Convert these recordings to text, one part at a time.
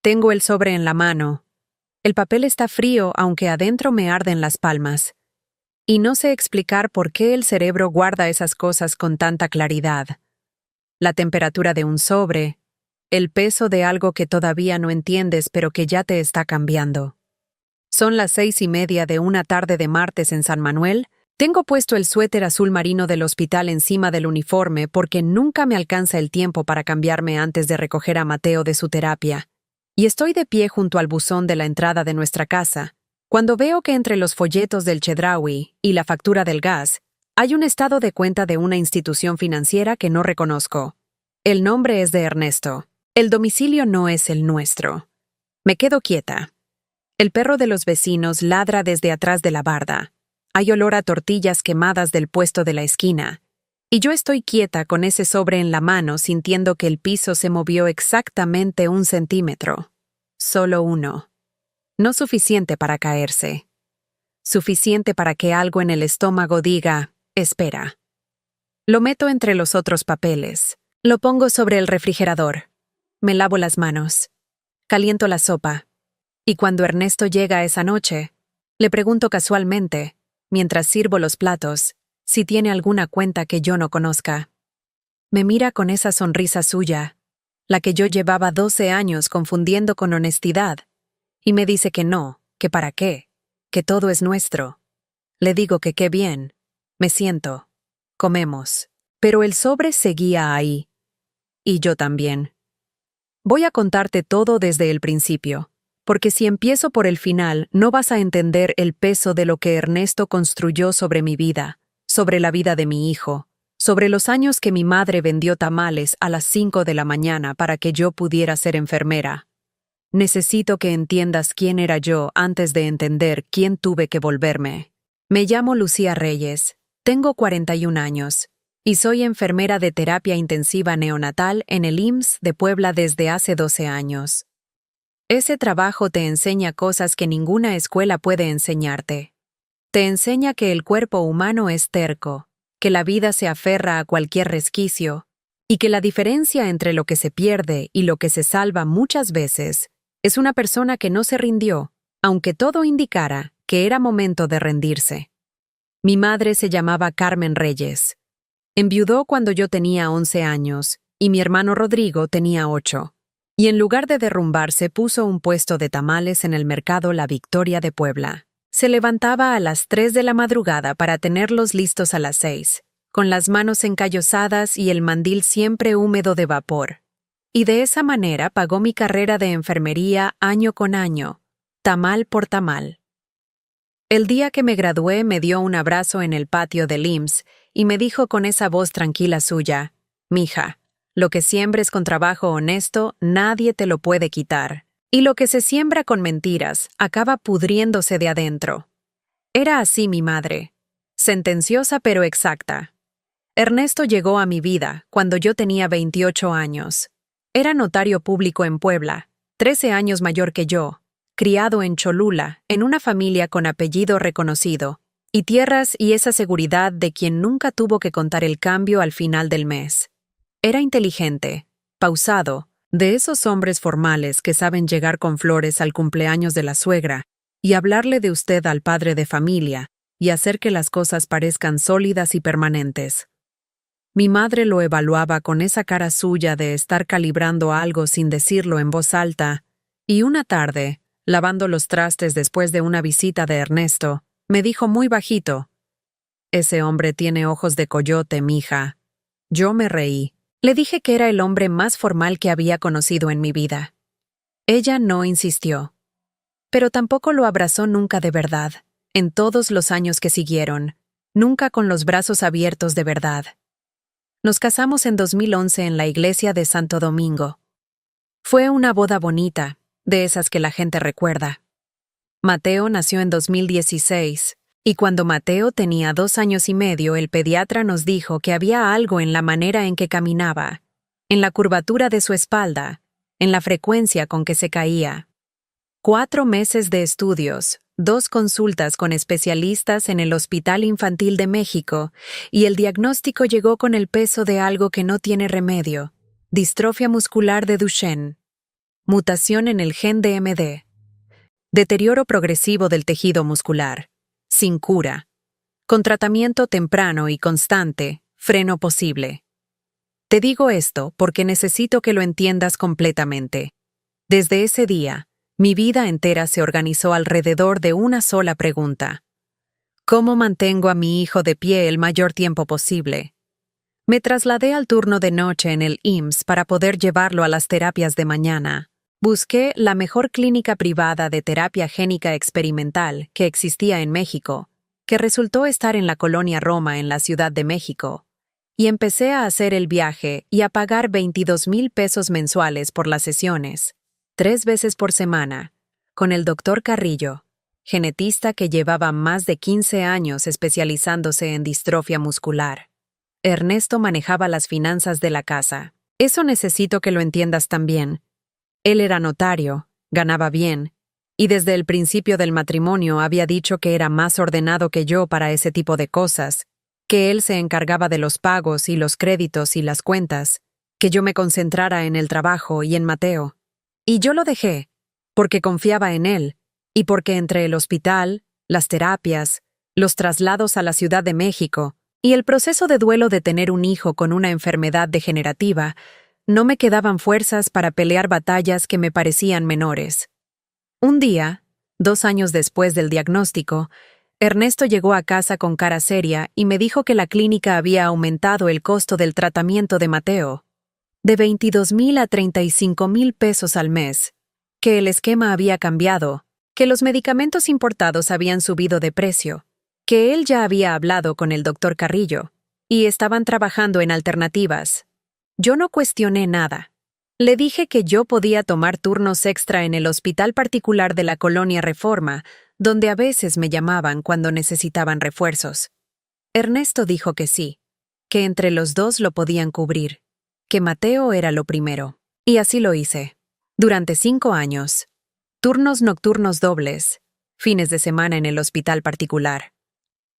Tengo el sobre en la mano. El papel está frío, aunque adentro me arden las palmas. Y no sé explicar por qué el cerebro guarda esas cosas con tanta claridad. La temperatura de un sobre, el peso de algo que todavía no entiendes pero que ya te está cambiando. Son las 6:30 de una tarde de martes en San Manuel. Tengo puesto el suéter azul marino del hospital encima del uniforme porque nunca me alcanza el tiempo para cambiarme antes de recoger a Mateo de su terapia. Y estoy de pie junto al buzón de la entrada de nuestra casa, cuando veo que entre los folletos del Chedraui y la factura del gas, hay un estado de cuenta de una institución financiera que no reconozco. El nombre es de Ernesto. El domicilio no es el nuestro. Me quedo quieta. El perro de los vecinos ladra desde atrás de la barda. Hay olor a tortillas quemadas del puesto de la esquina. Y yo estoy quieta con ese sobre en la mano sintiendo que el piso se movió exactamente 1 centímetro. Solo uno. No suficiente para caerse. Suficiente para que algo en el estómago diga, espera. Lo meto entre los otros papeles. Lo pongo sobre el refrigerador. Me lavo las manos. Caliento la sopa. Y cuando Ernesto llega esa noche, le pregunto casualmente, mientras sirvo los platos, si tiene alguna cuenta que yo no conozca. Me mira con esa sonrisa suya, la que yo llevaba 12 años confundiendo con honestidad, y me dice que no, que para qué, que todo es nuestro. Le digo que qué bien. Me siento. Comemos. Pero el sobre seguía ahí. Y yo también. Voy a contarte todo desde el principio, porque si empiezo por el final no vas a entender el peso de lo que Ernesto construyó sobre mi vida, sobre la vida de mi hijo, sobre los años que mi madre vendió tamales a las 5 de la mañana para que yo pudiera ser enfermera. Necesito que entiendas quién era yo antes de entender quién tuve que volverme. Me llamo Lucía Reyes, tengo 41 años, y soy enfermera de terapia intensiva neonatal en el IMSS de Puebla desde hace 12 años. Ese trabajo te enseña cosas que ninguna escuela puede enseñarte. Te enseña que el cuerpo humano es terco, que la vida se aferra a cualquier resquicio, y que la diferencia entre lo que se pierde y lo que se salva muchas veces es una persona que no se rindió, aunque todo indicara que era momento de rendirse. Mi madre se llamaba Carmen Reyes. Enviudó cuando yo tenía 11 años y mi hermano Rodrigo tenía 8. Y en lugar de derrumbarse puso un puesto de tamales en el mercado La Victoria de Puebla. Se levantaba a las 3 de la madrugada para tenerlos listos a las 6, con las manos encallosadas y el mandil siempre húmedo de vapor. Y de esa manera pagó mi carrera de enfermería año con año, tamal por tamal. El día que me gradué me dio un abrazo en el patio del IMSS y me dijo con esa voz tranquila suya, «Mija, lo que siembres con trabajo honesto, nadie te lo puede quitar. Y lo que se siembra con mentiras, acaba pudriéndose de adentro». Era así mi madre. Sentenciosa pero exacta. Ernesto llegó a mi vida cuando yo tenía 28 años. Era notario público en Puebla, 13 años mayor que yo, criado en Cholula, en una familia con apellido reconocido, y tierras y esa seguridad de quien nunca tuvo que contar el cambio al final del mes. Era inteligente, pausado, de esos hombres formales que saben llegar con flores al cumpleaños de la suegra y hablarle de usted al padre de familia y hacer que las cosas parezcan sólidas y permanentes. Mi madre lo evaluaba con esa cara suya de estar calibrando algo sin decirlo en voz alta, y una tarde, lavando los trastes después de una visita de Ernesto, me dijo muy bajito, «Ese hombre tiene ojos de coyote, mija». Yo me reí. Le dije que era el hombre más formal que había conocido en mi vida. Ella no insistió. Pero tampoco lo abrazó nunca de verdad, en todos los años que siguieron, nunca con los brazos abiertos de verdad. Nos casamos en 2011 en la iglesia de Santo Domingo. Fue una boda bonita, de esas que la gente recuerda. Mateo nació en 2016, y cuando Mateo tenía 2 años y medio, el pediatra nos dijo que había algo en la manera en que caminaba, en la curvatura de su espalda, en la frecuencia con que se caía. 4 meses de estudios, 2 consultas con especialistas en el Hospital Infantil de México, y el diagnóstico llegó con el peso de algo que no tiene remedio, distrofia muscular de Duchenne. Mutación en el gen DMD. Deterioro progresivo del tejido muscular. Sin cura. Con tratamiento temprano y constante, freno posible. Te digo esto porque necesito que lo entiendas completamente. Desde ese día, mi vida entera se organizó alrededor de una sola pregunta. ¿Cómo mantengo a mi hijo de pie el mayor tiempo posible? Me trasladé al turno de noche en el IMSS para poder llevarlo a las terapias de mañana. Busqué la mejor clínica privada de terapia génica experimental que existía en México, que resultó estar en la colonia Roma en la Ciudad de México, y empecé a hacer el viaje y a pagar 22,000 pesos mensuales por las sesiones, 3 veces por semana, con el doctor Carrillo, genetista que llevaba más de 15 años especializándose en distrofia muscular. Ernesto manejaba las finanzas de la casa. Eso necesito que lo entiendas también. Él era notario, ganaba bien, y desde el principio del matrimonio había dicho que era más ordenado que yo para ese tipo de cosas, que él se encargaba de los pagos y los créditos y las cuentas, que yo me concentrara en el trabajo y en Mateo. Y yo lo dejé, porque confiaba en él, y porque entre el hospital, las terapias, los traslados a la Ciudad de México y el proceso de duelo de tener un hijo con una enfermedad degenerativa, no me quedaban fuerzas para pelear batallas que me parecían menores. Un día, 2 años después del diagnóstico, Ernesto llegó a casa con cara seria y me dijo que la clínica había aumentado el costo del tratamiento de Mateo, de 22,000 a 35,000 pesos al mes, que el esquema había cambiado, que los medicamentos importados habían subido de precio, que él ya había hablado con el doctor Carrillo, y estaban trabajando en alternativas. Yo no cuestioné nada. Le dije que yo podía tomar turnos extra en el hospital particular de la colonia Reforma, donde a veces me llamaban cuando necesitaban refuerzos. Ernesto dijo que sí, que entre los dos lo podían cubrir, que Mateo era lo primero. Y así lo hice. Durante 5 años. Turnos nocturnos dobles, fines de semana en el hospital particular.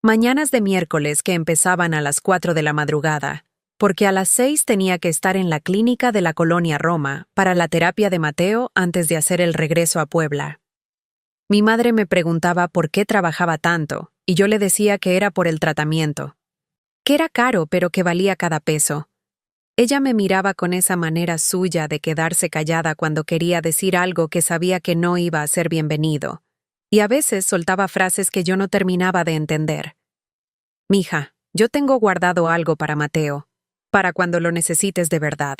Mañanas de miércoles que empezaban a las 4 de la madrugada, porque a las 6 tenía que estar en la clínica de la colonia Roma para la terapia de Mateo antes de hacer el regreso a Puebla. Mi madre me preguntaba por qué trabajaba tanto, y yo le decía que era por el tratamiento. Que era caro, pero que valía cada peso. Ella me miraba con esa manera suya de quedarse callada cuando quería decir algo que sabía que no iba a ser bienvenido, y a veces soltaba frases que yo no terminaba de entender. «Mija, yo tengo guardado algo para Mateo, para cuando lo necesites de verdad».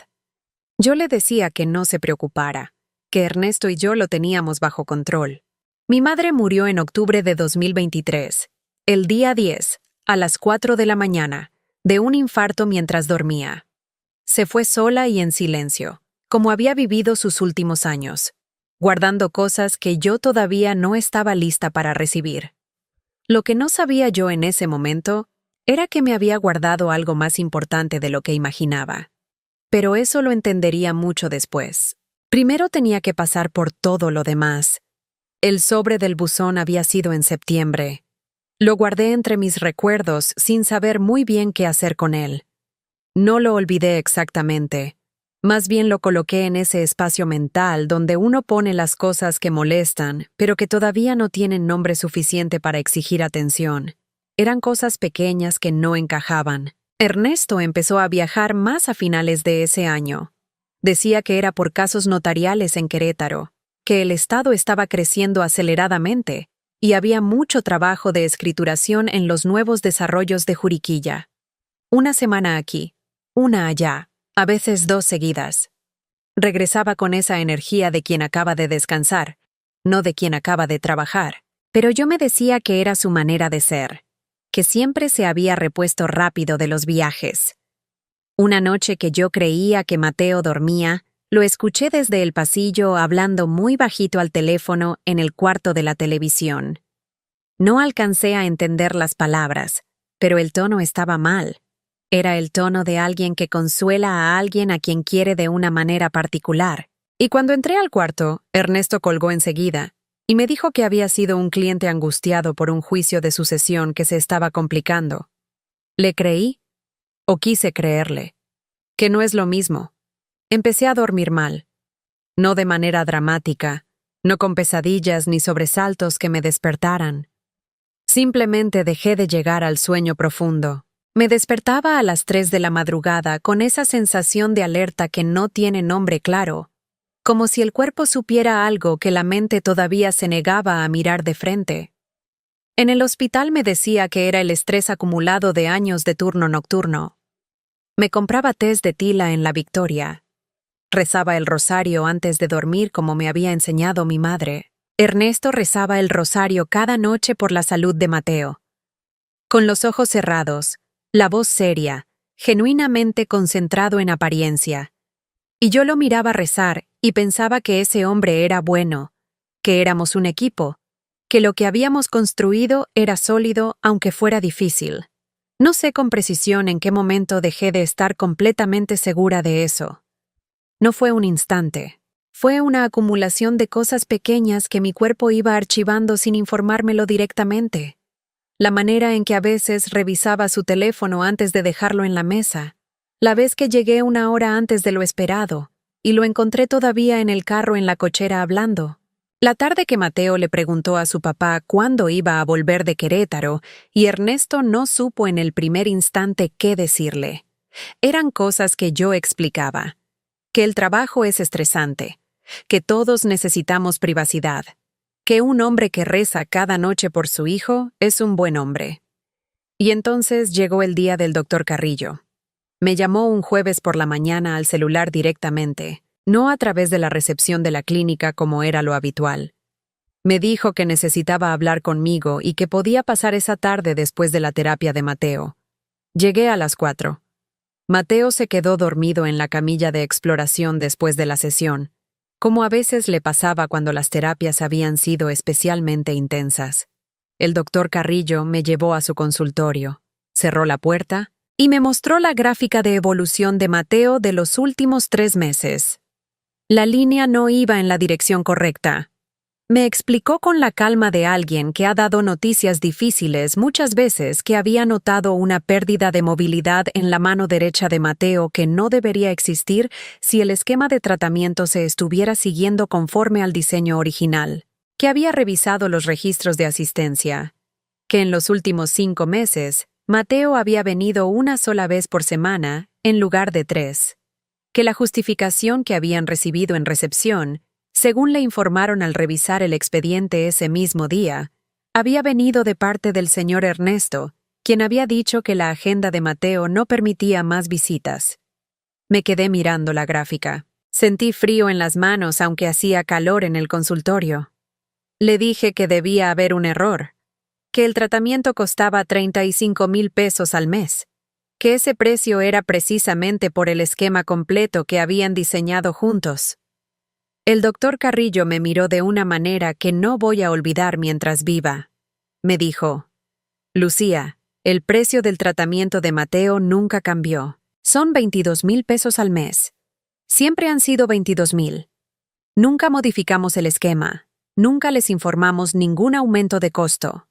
Yo le decía que no se preocupara, que Ernesto y yo lo teníamos bajo control. Mi madre murió en octubre de 2023, el día 10, a las 4 de la mañana, de un infarto mientras dormía. Se fue sola y en silencio, como había vivido sus últimos años, guardando cosas que yo todavía no estaba lista para recibir. Lo que no sabía yo en ese momento era que me había guardado algo más importante de lo que imaginaba. Pero eso lo entendería mucho después. Primero tenía que pasar por todo lo demás. El sobre del buzón había sido en septiembre. Lo guardé entre mis recuerdos sin saber muy bien qué hacer con él. No lo olvidé exactamente. Más bien lo coloqué en ese espacio mental donde uno pone las cosas que molestan, pero que todavía no tienen nombre suficiente para exigir atención. Eran cosas pequeñas que no encajaban. Ernesto empezó a viajar más a finales de ese año. Decía que era por casos notariales en Querétaro, que el estado estaba creciendo aceleradamente y había mucho trabajo de escrituración en los nuevos desarrollos de Juriquilla. Una semana aquí, una allá, a veces 2 seguidas. Regresaba con esa energía de quien acaba de descansar, no de quien acaba de trabajar. Pero yo me decía que era su manera de ser, que siempre se había repuesto rápido de los viajes. Una noche que yo creía que Mateo dormía, lo escuché desde el pasillo hablando muy bajito al teléfono en el cuarto de la televisión. No alcancé a entender las palabras, pero el tono estaba mal. Era el tono de alguien que consuela a alguien a quien quiere de una manera particular. Y cuando entré al cuarto, Ernesto colgó enseguida y me dijo que había sido un cliente angustiado por un juicio de sucesión que se estaba complicando. ¿Le creí? O quise creerle. Que no es lo mismo. Empecé a dormir mal. no de manera dramática, no con pesadillas ni sobresaltos que me despertaran. Simplemente dejé de llegar al sueño profundo. Me despertaba a las 3 de la madrugada con esa sensación de alerta que no tiene nombre claro, como si el cuerpo supiera algo que la mente todavía se negaba a mirar de frente. En el hospital me decía que era el estrés acumulado de años de turno nocturno. Me compraba tés de tila en la Victoria. Rezaba el rosario antes de dormir como me había enseñado mi madre. Ernesto rezaba el rosario cada noche por la salud de Mateo. Con los ojos cerrados, la voz seria, genuinamente concentrado en apariencia. Y yo lo miraba rezar y pensaba que ese hombre era bueno, que éramos un equipo, que lo que habíamos construido era sólido aunque fuera difícil. No sé con precisión en qué momento dejé de estar completamente segura de eso. No fue un instante. Fue una acumulación de cosas pequeñas que mi cuerpo iba archivando sin informármelo directamente. La manera en que a veces revisaba su teléfono antes de dejarlo en la mesa. La vez que llegué 1 hora antes de lo esperado, y lo encontré todavía en el carro en la cochera hablando. La tarde que Mateo le preguntó a su papá cuándo iba a volver de Querétaro, y Ernesto no supo en el primer instante qué decirle. Eran cosas que yo explicaba. Que el trabajo es estresante, que todos necesitamos privacidad, que un hombre que reza cada noche por su hijo es un buen hombre. Y entonces llegó el día del doctor Carrillo. Me llamó un jueves por la mañana al celular directamente, no a través de la recepción de la clínica como era lo habitual. Me dijo que necesitaba hablar conmigo y que podía pasar esa tarde después de la terapia de Mateo. Llegué a las 4. Mateo se quedó dormido en la camilla de exploración después de la sesión, como a veces le pasaba cuando las terapias habían sido especialmente intensas. El doctor Carrillo me llevó a su consultorio, cerró la puerta y me mostró la gráfica de evolución de Mateo de los últimos 3 meses. La línea no iba en la dirección correcta. Me explicó con la calma de alguien que ha dado noticias difíciles muchas veces que había notado una pérdida de movilidad en la mano derecha de Mateo que no debería existir si el esquema de tratamiento se estuviera siguiendo conforme al diseño original, que había revisado los registros de asistencia, que en los últimos 5 meses Mateo había venido 1 sola vez por semana en lugar de 3, que la justificación que habían recibido en recepción, según le informaron al revisar el expediente ese mismo día, había venido de parte del señor Ernesto, quien había dicho que la agenda de Mateo no permitía más visitas. Me quedé mirando la gráfica. Sentí frío en las manos aunque hacía calor en el consultorio. Le dije que debía haber un error, que el tratamiento costaba 35,000 pesos al mes, que ese precio era precisamente por el esquema completo que habían diseñado juntos. El doctor Carrillo me miró de una manera que no voy a olvidar mientras viva. Me dijo: Lucía, el precio del tratamiento de Mateo nunca cambió. Son 22,000 pesos al mes. Siempre han sido 22,000. Nunca modificamos el esquema. Nunca les informamos ningún aumento de costo.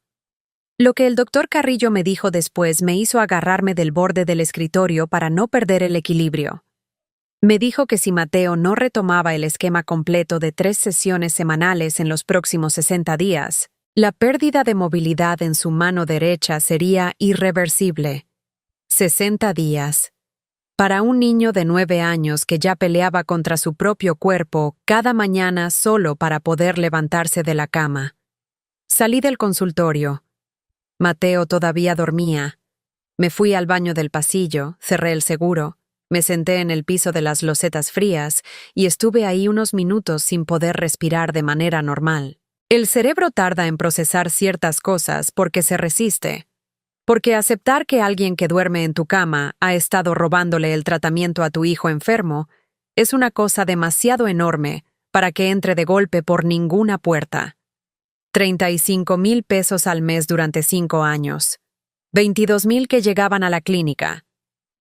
Lo que el doctor Carrillo me dijo después me hizo agarrarme del borde del escritorio para no perder el equilibrio. Me dijo que si Mateo no retomaba el esquema completo de 3 sesiones semanales en los próximos 60 días, la pérdida de movilidad en su mano derecha sería irreversible. 60 días. Para un niño de 9 años que ya peleaba contra su propio cuerpo cada mañana solo para poder levantarse de la cama. Salí del consultorio. Mateo todavía dormía. Me fui al baño del pasillo, cerré el seguro. Me senté en el piso de las losetas frías y estuve ahí unos minutos sin poder respirar de manera normal. El cerebro tarda en procesar ciertas cosas porque se resiste. Porque aceptar que alguien que duerme en tu cama ha estado robándole el tratamiento a tu hijo enfermo es una cosa demasiado enorme para que entre de golpe por ninguna puerta. 35,000 pesos al mes durante 5 años. 22,000 que llegaban a la clínica.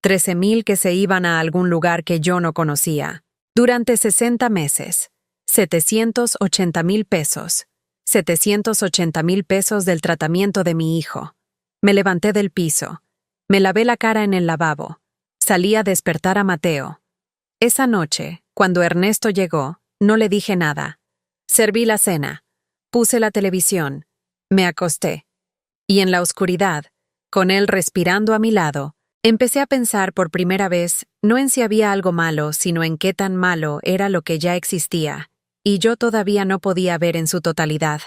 13,000 que se iban a algún lugar que yo no conocía. Durante 60 meses. 780,000 pesos. 780,000 pesos del tratamiento de mi hijo. Me levanté del piso. Me lavé la cara en el lavabo. Salí a despertar a Mateo. Esa noche, cuando Ernesto llegó, No le dije nada. Serví la cena. Puse la televisión. Me acosté. Y en la oscuridad, con él respirando a mi lado, empecé a pensar por primera vez no en si había algo malo, sino en qué tan malo era lo que ya existía, y yo todavía no podía ver en su totalidad.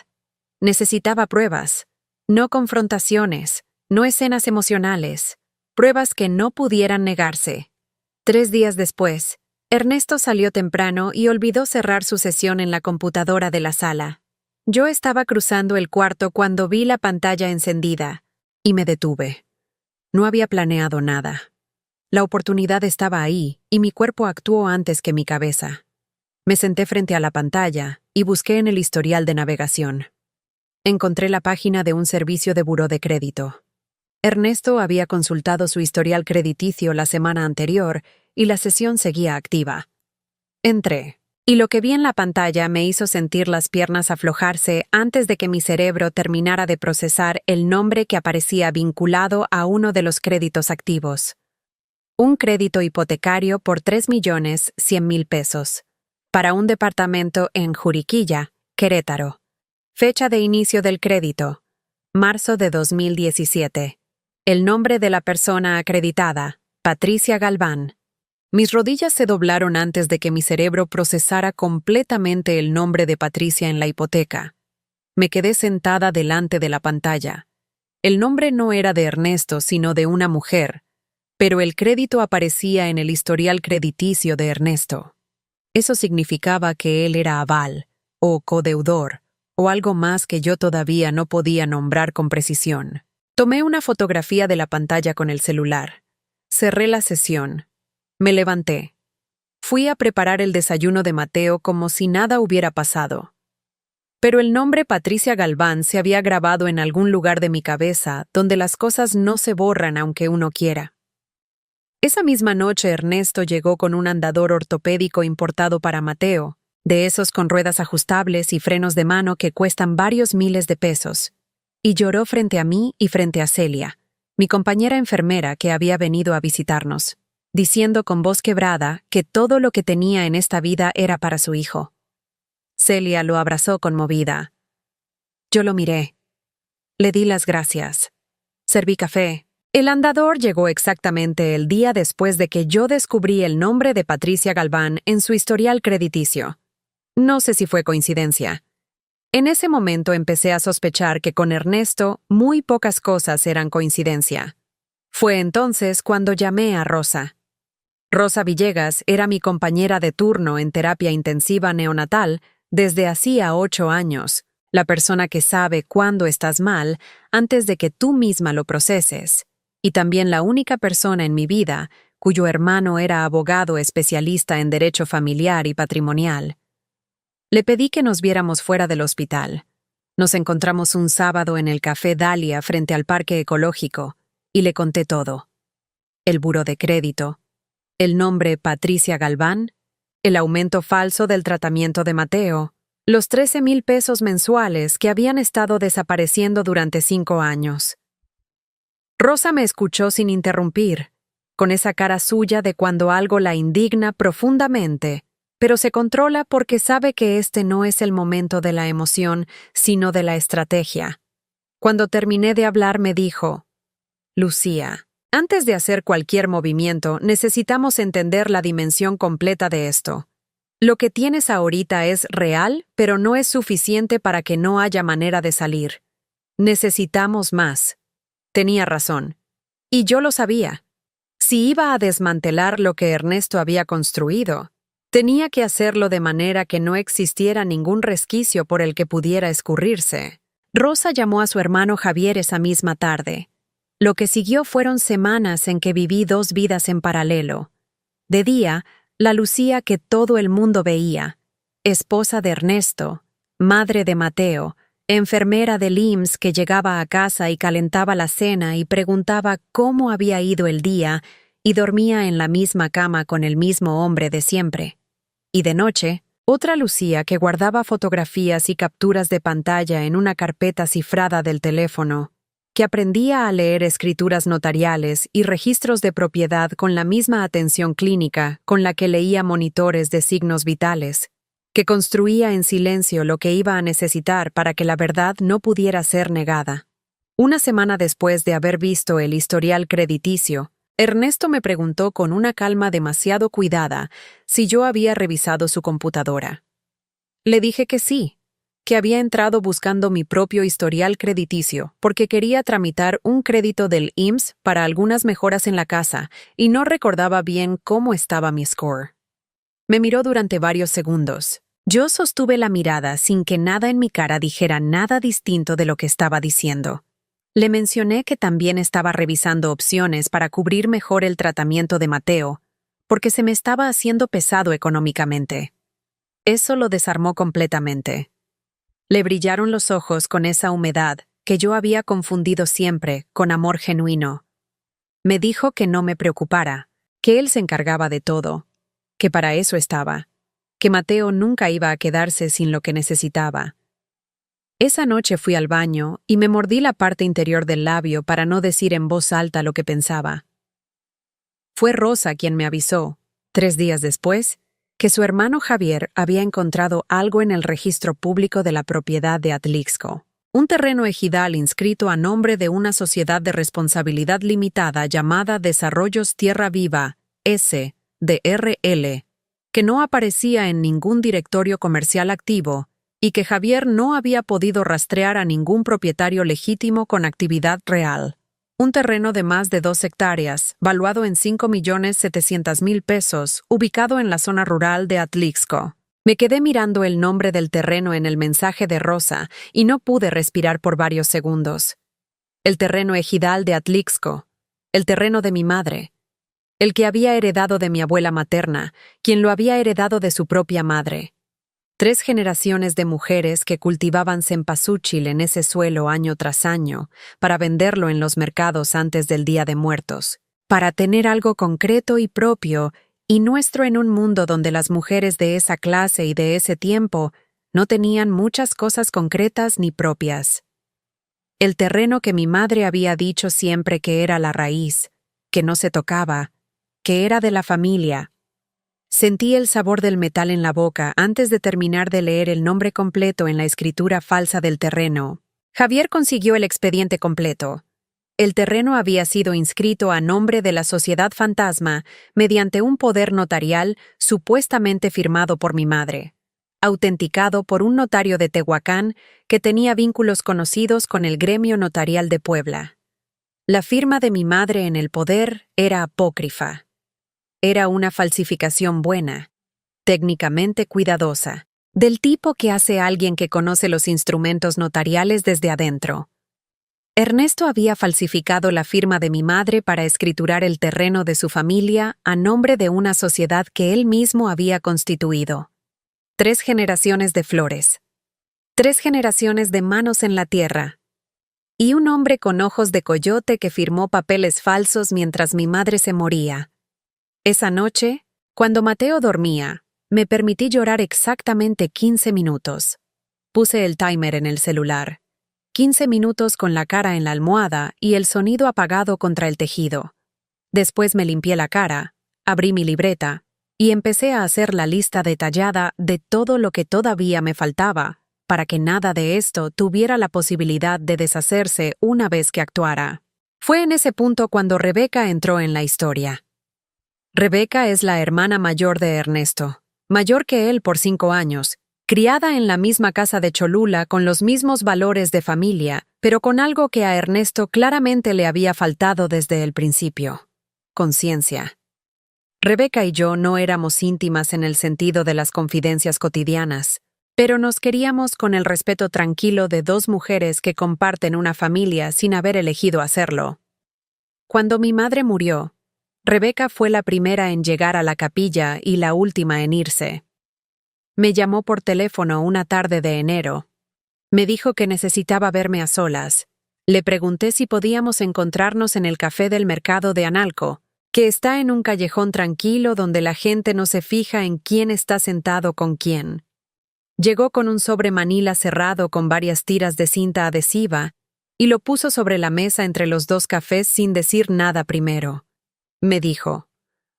Necesitaba pruebas, no confrontaciones, no escenas emocionales, pruebas que no pudieran negarse. 3 días después, Ernesto salió temprano y olvidó cerrar su sesión en la computadora de la sala. Yo estaba cruzando el cuarto cuando vi la pantalla encendida, y me detuve. No había planeado nada. La oportunidad estaba ahí, y mi cuerpo actuó antes que mi cabeza. Me senté frente a la pantalla y busqué en el historial de navegación. Encontré la página de un servicio de buró de crédito. Ernesto había consultado su historial crediticio la semana anterior y la sesión seguía activa. Entré, y lo que vi en la pantalla me hizo sentir las piernas aflojarse antes de que mi cerebro terminara de procesar el nombre que aparecía vinculado a uno de los créditos activos. Un crédito hipotecario por 3.100.000 pesos, para un departamento en Juriquilla, Querétaro. Fecha de inicio del crédito: marzo de 2017. El nombre de la persona acreditada: Patricia Galván. Mis rodillas se doblaron antes de que mi cerebro procesara completamente el nombre de Patricia en la hipoteca. Me quedé sentada delante de la pantalla. El nombre no era de Ernesto, sino de una mujer, pero el crédito aparecía en el historial crediticio de Ernesto. Eso significaba que él era aval, o codeudor, o algo más que yo todavía no podía nombrar con precisión. Tomé una fotografía de la pantalla con el celular. Cerré la sesión. Me levanté. Fui a preparar el desayuno de Mateo como si nada hubiera pasado. Pero el nombre Patricia Galván se había grabado en algún lugar de mi cabeza donde las cosas no se borran aunque uno quiera. Esa misma noche Ernesto llegó con un andador ortopédico importado para Mateo, de esos con ruedas ajustables y frenos de mano que cuestan varios miles de pesos, y lloró frente a mí y frente a Celia, mi compañera enfermera que había venido a visitarnos, diciendo con voz quebrada que todo lo que tenía en esta vida era para su hijo. Celia lo abrazó conmovida. Yo lo miré. Le di las gracias. Serví café. El andador llegó exactamente el día después de que yo descubrí el nombre de Patricia Galván en su historial crediticio. No sé si fue coincidencia. En ese momento empecé a sospechar que con Ernesto muy pocas cosas eran coincidencia. Fue entonces cuando llamé a Rosa. Rosa Villegas era mi compañera de turno en terapia intensiva neonatal desde hacía 8 años, la persona que sabe cuándo estás mal antes de que tú misma lo proceses, y también la única persona en mi vida cuyo hermano era abogado especialista en derecho familiar y patrimonial. Le pedí que nos viéramos fuera del hospital. Nos encontramos un sábado en el Café Dalia frente al Parque Ecológico, y le conté todo. El buró de crédito, el nombre Patricia Galván, el aumento falso del tratamiento de Mateo, los 13,000 pesos mensuales que habían estado desapareciendo durante 5 años. Rosa me escuchó sin interrumpir, con esa cara suya de cuando algo la indigna profundamente, pero se controla porque sabe que este no es el momento de la emoción, sino de la estrategia. Cuando terminé de hablar me dijo: Lucía, antes de hacer cualquier movimiento, necesitamos entender la dimensión completa de esto. Lo que tienes ahorita es real, pero no es suficiente para que no haya manera de salir. Necesitamos más. Tenía razón. Y yo lo sabía. Si iba a desmantelar lo que Ernesto había construido, tenía que hacerlo de manera que no existiera ningún resquicio por el que pudiera escurrirse. Rosa llamó a su hermano Javier esa misma tarde. Lo que siguió fueron semanas en que viví 2 vidas en paralelo. De día, la Lucía que todo el mundo veía, esposa de Ernesto, madre de Mateo, enfermera del IMSS que llegaba a casa y calentaba la cena y preguntaba cómo había ido el día y dormía en la misma cama con el mismo hombre de siempre. Y de noche, otra Lucía que guardaba fotografías y capturas de pantalla en una carpeta cifrada del teléfono, que aprendía a leer escrituras notariales y registros de propiedad con la misma atención clínica con la que leía monitores de signos vitales, que construía en silencio lo que iba a necesitar para que la verdad no pudiera ser negada. Una semana después de haber visto el historial crediticio, Ernesto me preguntó con una calma demasiado cuidada si yo había revisado su computadora. Le dije que sí, que había entrado buscando mi propio historial crediticio porque quería tramitar un crédito del IMSS para algunas mejoras en la casa y no recordaba bien cómo estaba mi score. Me miró durante varios segundos. Yo sostuve la mirada sin que nada en mi cara dijera nada distinto de lo que estaba diciendo. Le mencioné que también estaba revisando opciones para cubrir mejor el tratamiento de Mateo, porque se me estaba haciendo pesado económicamente. Eso lo desarmó completamente. Le brillaron los ojos con esa humedad que yo había confundido siempre con amor genuino. Me dijo que no me preocupara, que él se encargaba de todo, que para eso estaba, que Mateo nunca iba a quedarse sin lo que necesitaba. Esa noche fui al baño y me mordí la parte interior del labio para no decir en voz alta lo que pensaba. Fue Rosa quien me avisó, 3 días después, que su hermano Javier había encontrado algo en el registro público de la propiedad de Atlixco, un terreno ejidal inscrito a nombre de una sociedad de responsabilidad limitada llamada Desarrollos Tierra Viva, S.D.R.L., que no aparecía en ningún directorio comercial activo y que Javier no había podido rastrear a ningún propietario legítimo con actividad real. Un terreno de más de 2 hectáreas, valuado en 5.700.000 pesos, ubicado en la zona rural de Atlixco. Me quedé mirando el nombre del terreno en el mensaje de Rosa y no pude respirar por varios segundos. El terreno ejidal de Atlixco, el terreno de mi madre, el que había heredado de mi abuela materna, quien lo había heredado de su propia madre. 3 generaciones de mujeres que cultivaban cempasúchil en ese suelo año tras año para venderlo en los mercados antes del Día de Muertos, para tener algo concreto y propio y nuestro en un mundo donde las mujeres de esa clase y de ese tiempo no tenían muchas cosas concretas ni propias. El terreno que mi madre había dicho siempre que era la raíz, que no se tocaba, que era de la familia. Sentí el sabor del metal en la boca antes de terminar de leer el nombre completo en la escritura falsa del terreno. Javier consiguió el expediente completo. El terreno había sido inscrito a nombre de la Sociedad Fantasma mediante un poder notarial supuestamente firmado por mi madre, autenticado por un notario de Tehuacán que tenía vínculos conocidos con el gremio notarial de Puebla. La firma de mi madre en el poder era apócrifa. Era una falsificación buena, técnicamente cuidadosa, del tipo que hace alguien que conoce los instrumentos notariales desde adentro. Ernesto había falsificado la firma de mi madre para escriturar el terreno de su familia a nombre de una sociedad que él mismo había constituido. 3 generaciones de flores, 3 generaciones de manos en la tierra, y un hombre con ojos de coyote que firmó papeles falsos mientras mi madre se moría. Esa noche, cuando Mateo dormía, me permití llorar exactamente 15 minutos. Puse el timer en el celular. 15 minutos con la cara en la almohada y el sonido apagado contra el tejido. Después me limpié la cara, abrí mi libreta y empecé a hacer la lista detallada de todo lo que todavía me faltaba para que nada de esto tuviera la posibilidad de deshacerse una vez que actuara. Fue en ese punto cuando Rebeca entró en la historia. Rebeca es la hermana mayor de Ernesto, mayor que él por 5 años, criada en la misma casa de Cholula con los mismos valores de familia, pero con algo que a Ernesto claramente le había faltado desde el principio: conciencia. Rebeca y yo no éramos íntimas en el sentido de las confidencias cotidianas, pero nos queríamos con el respeto tranquilo de 2 mujeres que comparten una familia sin haber elegido hacerlo. Cuando mi madre murió, Rebeca fue la primera en llegar a la capilla y la última en irse. Me llamó por teléfono una tarde de enero. Me dijo que necesitaba verme a solas. Le pregunté si podíamos encontrarnos en el café del mercado de Analco, que está en un callejón tranquilo donde la gente no se fija en quién está sentado con quién. Llegó con un sobre manila cerrado con varias tiras de cinta adhesiva y lo puso sobre la mesa entre los 2 cafés sin decir nada primero. Me dijo: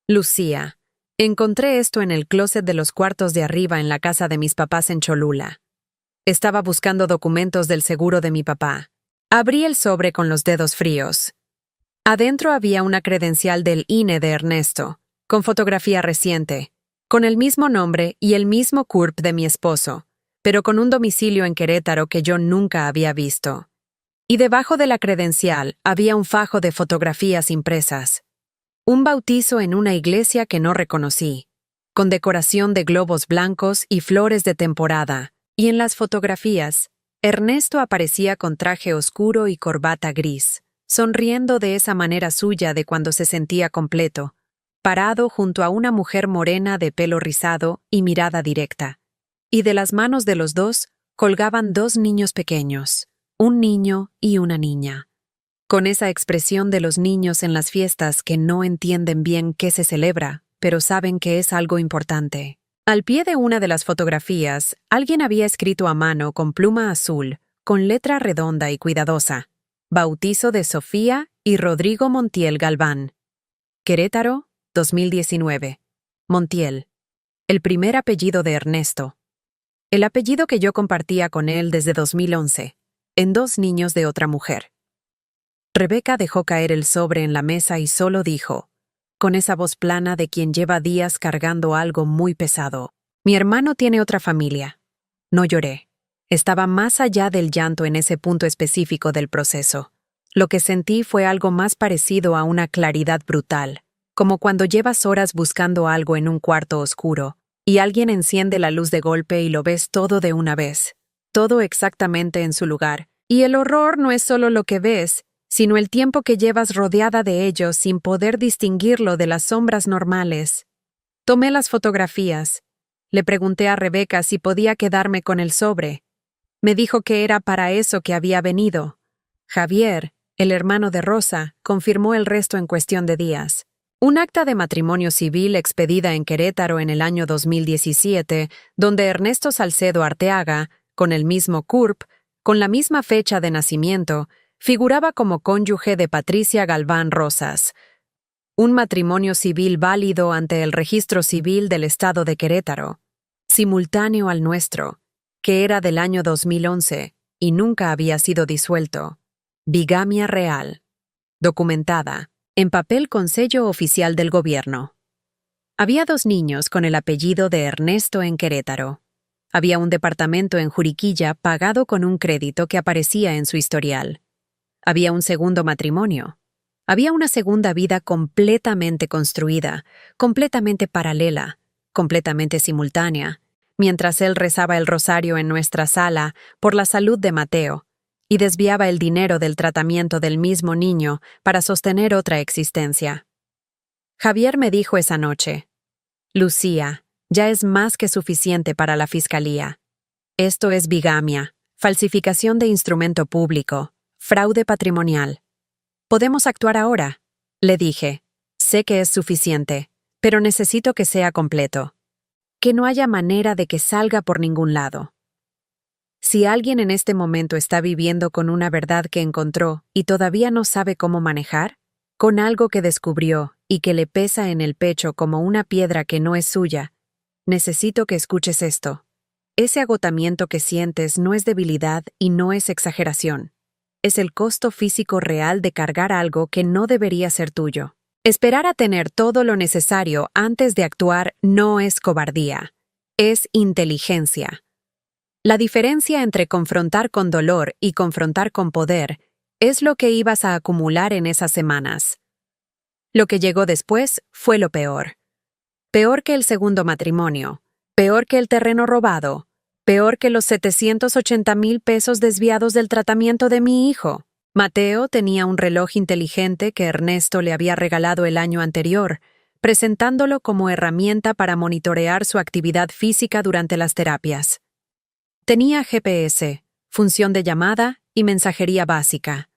Lucía, Encontré esto en el closet de los cuartos de arriba en la casa de mis papás en Cholula. Estaba buscando documentos del seguro de mi papá. Abrí el sobre con los dedos fríos. Adentro había una credencial del INE de Ernesto, con fotografía reciente, con el mismo nombre y el mismo CURP de mi esposo, pero con un domicilio en Querétaro que yo nunca había visto. Y debajo de la credencial había un fajo de fotografías impresas. Un bautizo en una iglesia que no reconocí, con decoración de globos blancos y flores de temporada, y en las fotografías, Ernesto aparecía con traje oscuro y corbata gris, sonriendo de esa manera suya de cuando se sentía completo, parado junto a una mujer morena de pelo rizado y mirada directa. Y de las manos de los dos colgaban dos niños pequeños, un niño y una niña. Con esa expresión de los niños en las fiestas que no entienden bien qué se celebra, pero saben que es algo importante. Al pie de una de las fotografías, alguien había escrito a mano con pluma azul, con letra redonda y cuidadosa: Bautizo de Sofía y Rodrigo Montiel Galván. Querétaro, 2019. Montiel. El primer apellido de Ernesto. El apellido que yo compartía con él desde 2011, en dos niños de otra mujer. Rebeca dejó caer el sobre en la mesa y solo dijo, con esa voz plana de quien lleva días cargando algo muy pesado: Mi hermano tiene otra familia. No lloré. Estaba más allá del llanto en ese punto específico del proceso. Lo que sentí fue algo más parecido a una claridad brutal, como cuando llevas horas buscando algo en un cuarto oscuro, y alguien enciende la luz de golpe y lo ves todo de una vez, todo exactamente en su lugar. Y el horror no es solo lo que ves, sino el tiempo que llevas rodeada de ellos sin poder distinguirlo de las sombras normales. Tomé las fotografías. Le pregunté a Rebeca si podía quedarme con el sobre. Me dijo que era para eso que había venido. Javier, el hermano de Rosa, confirmó el resto en cuestión de días. Un acta de matrimonio civil expedida en Querétaro en el año 2017, donde Ernesto Salcedo Arteaga, con el mismo CURP, con la misma fecha de nacimiento, figuraba como cónyuge de Patricia Galván Rosas. Un matrimonio civil válido ante el Registro Civil del Estado de Querétaro, simultáneo al nuestro, que era del año 2011 y nunca había sido disuelto. Bigamia real. Documentada, en papel con sello oficial del gobierno. Había dos niños con el apellido de Ernesto en Querétaro. Había un departamento en Juriquilla pagado con un crédito que aparecía en su historial. Había un segundo matrimonio. Había una segunda vida completamente construida, completamente paralela, completamente simultánea, mientras él rezaba el rosario en nuestra sala por la salud de Mateo y desviaba el dinero del tratamiento del mismo niño para sostener otra existencia. Javier me dijo esa noche: Lucía, ya es más que suficiente para la fiscalía. Esto es bigamia, falsificación de instrumento público, fraude patrimonial. ¿Podemos actuar ahora?, le dije. Sé que es suficiente, pero necesito que sea completo. Que no haya manera de que salga por ningún lado. Si alguien en este momento está viviendo con una verdad que encontró y todavía no sabe cómo manejar, con algo que descubrió y que le pesa en el pecho como una piedra que no es suya, necesito que escuches esto. Ese agotamiento que sientes no es debilidad y no es exageración. Es el costo físico real de cargar algo que no debería ser tuyo. Esperar a tener todo lo necesario antes de actuar no es cobardía, es inteligencia. La diferencia entre confrontar con dolor y confrontar con poder es lo que ibas a acumular en esas semanas. Lo que llegó después fue lo peor. Peor que el segundo matrimonio, peor que el terreno robado, peor que los 780,000 pesos desviados del tratamiento de mi hijo. Mateo tenía un reloj inteligente que Ernesto le había regalado el año anterior, presentándolo como herramienta para monitorear su actividad física durante las terapias. Tenía GPS, función de llamada y mensajería básica.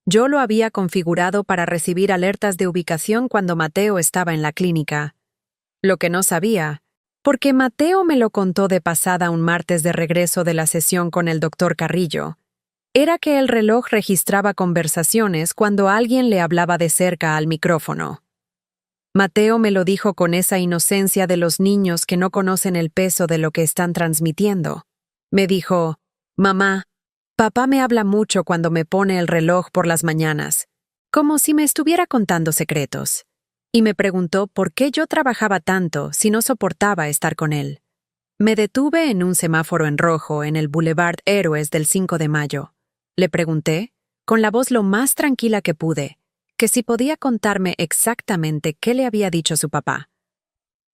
Yo lo había configurado para recibir alertas de ubicación cuando Mateo estaba en la clínica. Lo que no sabía, porque Mateo me lo contó de pasada un martes de regreso de la sesión con el doctor Carrillo, era que el reloj registraba conversaciones cuando alguien le hablaba de cerca al micrófono. Mateo me lo dijo con esa inocencia de los niños que no conocen el peso de lo que están transmitiendo. Me dijo, «Mamá, papá me habla mucho cuando me pone el reloj por las mañanas, como si me estuviera contando secretos». Y me preguntó por qué yo trabajaba tanto si no soportaba estar con él. Me detuve en un semáforo en rojo en el Boulevard Héroes del 5 de Mayo. Le pregunté, con la voz lo más tranquila que pude, que si podía contarme exactamente qué le había dicho su papá.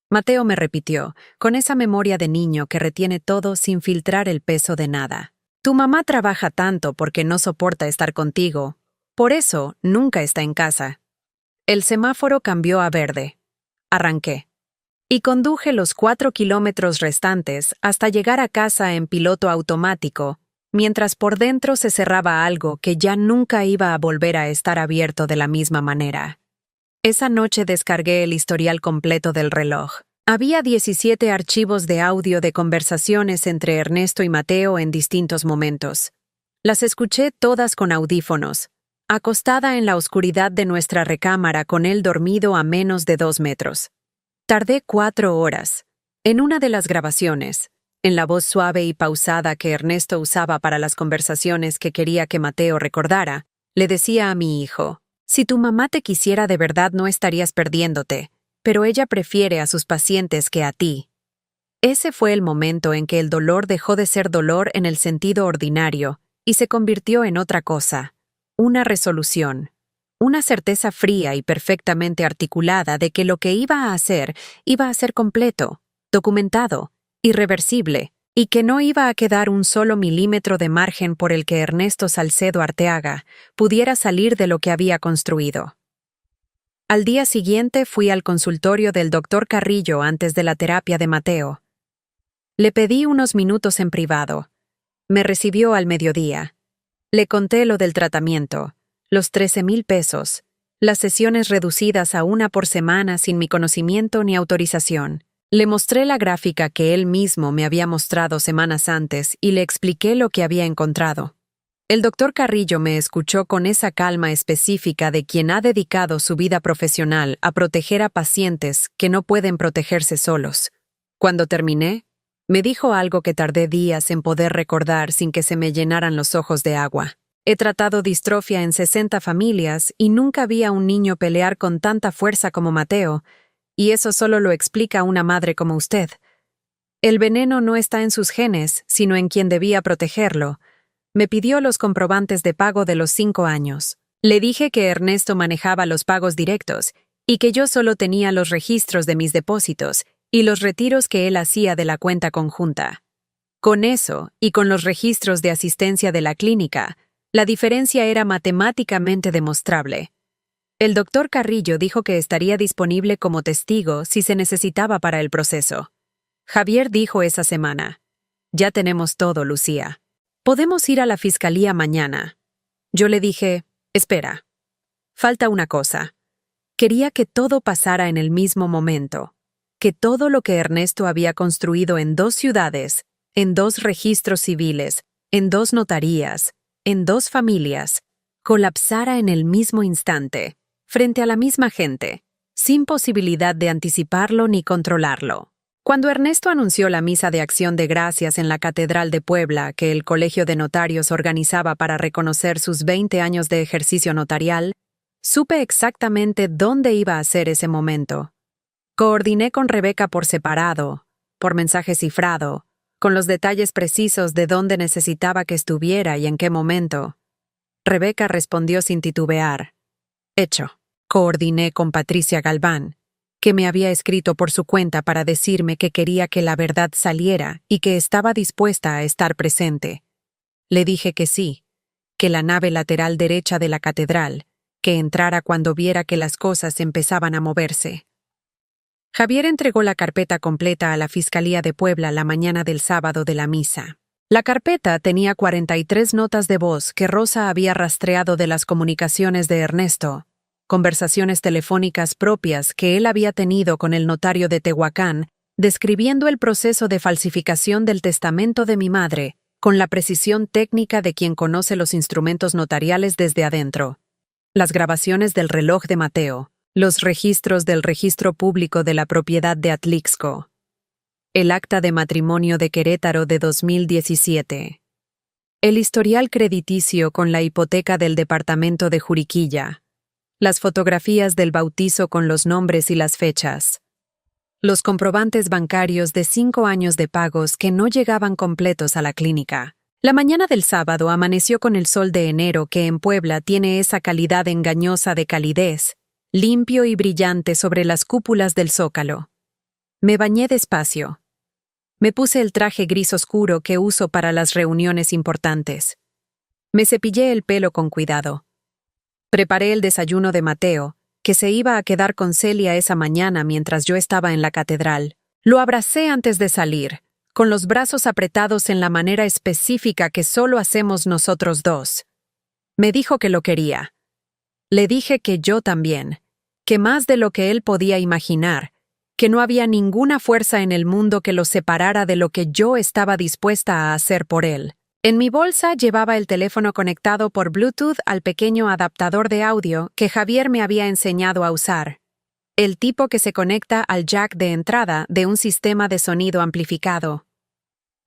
Mateo me repitió, con esa memoria de niño que retiene todo sin filtrar el peso de nada. «Tu mamá trabaja tanto porque no soporta estar contigo. Por eso nunca está en casa». El semáforo cambió a verde. Arranqué. Y conduje los 4 kilómetros restantes hasta llegar a casa en piloto automático, mientras por dentro se cerraba algo que ya nunca iba a volver a estar abierto de la misma manera. Esa noche descargué el historial completo del reloj. Había 17 archivos de audio de conversaciones entre Ernesto y Mateo en distintos momentos. Las escuché todas con audífonos, acostada en la oscuridad de nuestra recámara con él dormido a menos de 2 metros. Tardé 4 horas. En una de las grabaciones, en la voz suave y pausada que Ernesto usaba para las conversaciones que quería que Mateo recordara, le decía a mi hijo, «Si tu mamá te quisiera de verdad no estarías perdiéndote, pero ella prefiere a sus pacientes que a ti». Ese fue el momento en que el dolor dejó de ser dolor en el sentido ordinario y se convirtió en otra cosa. Una resolución, una certeza fría y perfectamente articulada de que lo que iba a ser completo, documentado, irreversible, y que no iba a quedar un solo milímetro de margen por el que Ernesto Salcedo Arteaga pudiera salir de lo que había construido. Al día siguiente fui al consultorio del doctor Carrillo antes de la terapia de Mateo. Le pedí unos minutos en privado. Me recibió al mediodía. Le conté lo del tratamiento, los 13,000 pesos, las sesiones reducidas a 1 por semana sin mi conocimiento ni autorización. Le mostré la gráfica que él mismo me había mostrado semanas antes y le expliqué lo que había encontrado. El doctor Carrillo me escuchó con esa calma específica de quien ha dedicado su vida profesional a proteger a pacientes que no pueden protegerse solos. Cuando terminé, me dijo algo que tardé días en poder recordar sin que se me llenaran los ojos de agua. He tratado distrofia en 60 familias y nunca vi a un niño pelear con tanta fuerza como Mateo, y eso solo lo explica una madre como usted. El veneno no está en sus genes, sino en quien debía protegerlo. Me pidió los comprobantes de pago de los 5 años. Le dije que Ernesto manejaba los pagos directos y que yo solo tenía los registros de mis depósitos y los retiros que él hacía de la cuenta conjunta. Con eso, y con los registros de asistencia de la clínica, la diferencia era matemáticamente demostrable. El doctor Carrillo dijo que estaría disponible como testigo si se necesitaba para el proceso. Javier dijo esa semana, «Ya tenemos todo, Lucía. Podemos ir a la fiscalía mañana». Yo le dije, «Espera. Falta una cosa. Quería que todo pasara en el mismo momento. Que todo lo que Ernesto había construido en 2 ciudades, en 2 registros civiles, en 2 notarías, en 2 familias, colapsara en el mismo instante, frente a la misma gente, sin posibilidad de anticiparlo ni controlarlo. Cuando Ernesto anunció la misa de acción de gracias en la Catedral de Puebla que el Colegio de Notarios organizaba para reconocer sus 20 años de ejercicio notarial, supe exactamente dónde iba a ser ese momento. Coordiné con Rebeca por separado, por mensaje cifrado, con los detalles precisos de dónde necesitaba que estuviera y en qué momento. Rebeca respondió sin titubear. «Hecho». Coordiné con Patricia Galván, que me había escrito por su cuenta para decirme que quería que la verdad saliera y que estaba dispuesta a estar presente. Le dije que sí, que la nave lateral derecha de la catedral, que entrara cuando viera que las cosas empezaban a moverse. Javier entregó la carpeta completa a la Fiscalía de Puebla la mañana del sábado de la misa. La carpeta tenía 43 notas de voz que Rosa había rastreado de las comunicaciones de Ernesto, conversaciones telefónicas propias que él había tenido con el notario de Tehuacán, describiendo el proceso de falsificación del testamento de mi madre, con la precisión técnica de quien conoce los instrumentos notariales desde adentro. Las grabaciones del reloj de Mateo, Los registros del Registro Público de la Propiedad de Atlixco. El acta de matrimonio de Querétaro de 2017. El historial crediticio con la hipoteca del departamento de Juriquilla. Las fotografías del bautizo con los nombres y las fechas. Los comprobantes bancarios de 5 años de pagos que no llegaban completos a la clínica. La mañana del sábado amaneció con el sol de enero que en Puebla tiene esa calidad engañosa de calidez, limpio y brillante sobre las cúpulas del zócalo. Me bañé despacio. Me puse el traje gris oscuro que uso para las reuniones importantes. Me cepillé el pelo con cuidado. Preparé el desayuno de Mateo, que se iba a quedar con Celia esa mañana mientras yo estaba en la catedral. Lo abracé antes de salir, con los brazos apretados en la manera específica que solo hacemos nosotros dos. Me dijo que lo quería. Le dije que yo también, que más de lo que él podía imaginar, que no había ninguna fuerza en el mundo que lo separara de lo que yo estaba dispuesta a hacer por él. En mi bolsa llevaba el teléfono conectado por Bluetooth al pequeño adaptador de audio que Javier me había enseñado a usar, el tipo que se conecta al jack de entrada de un sistema de sonido amplificado.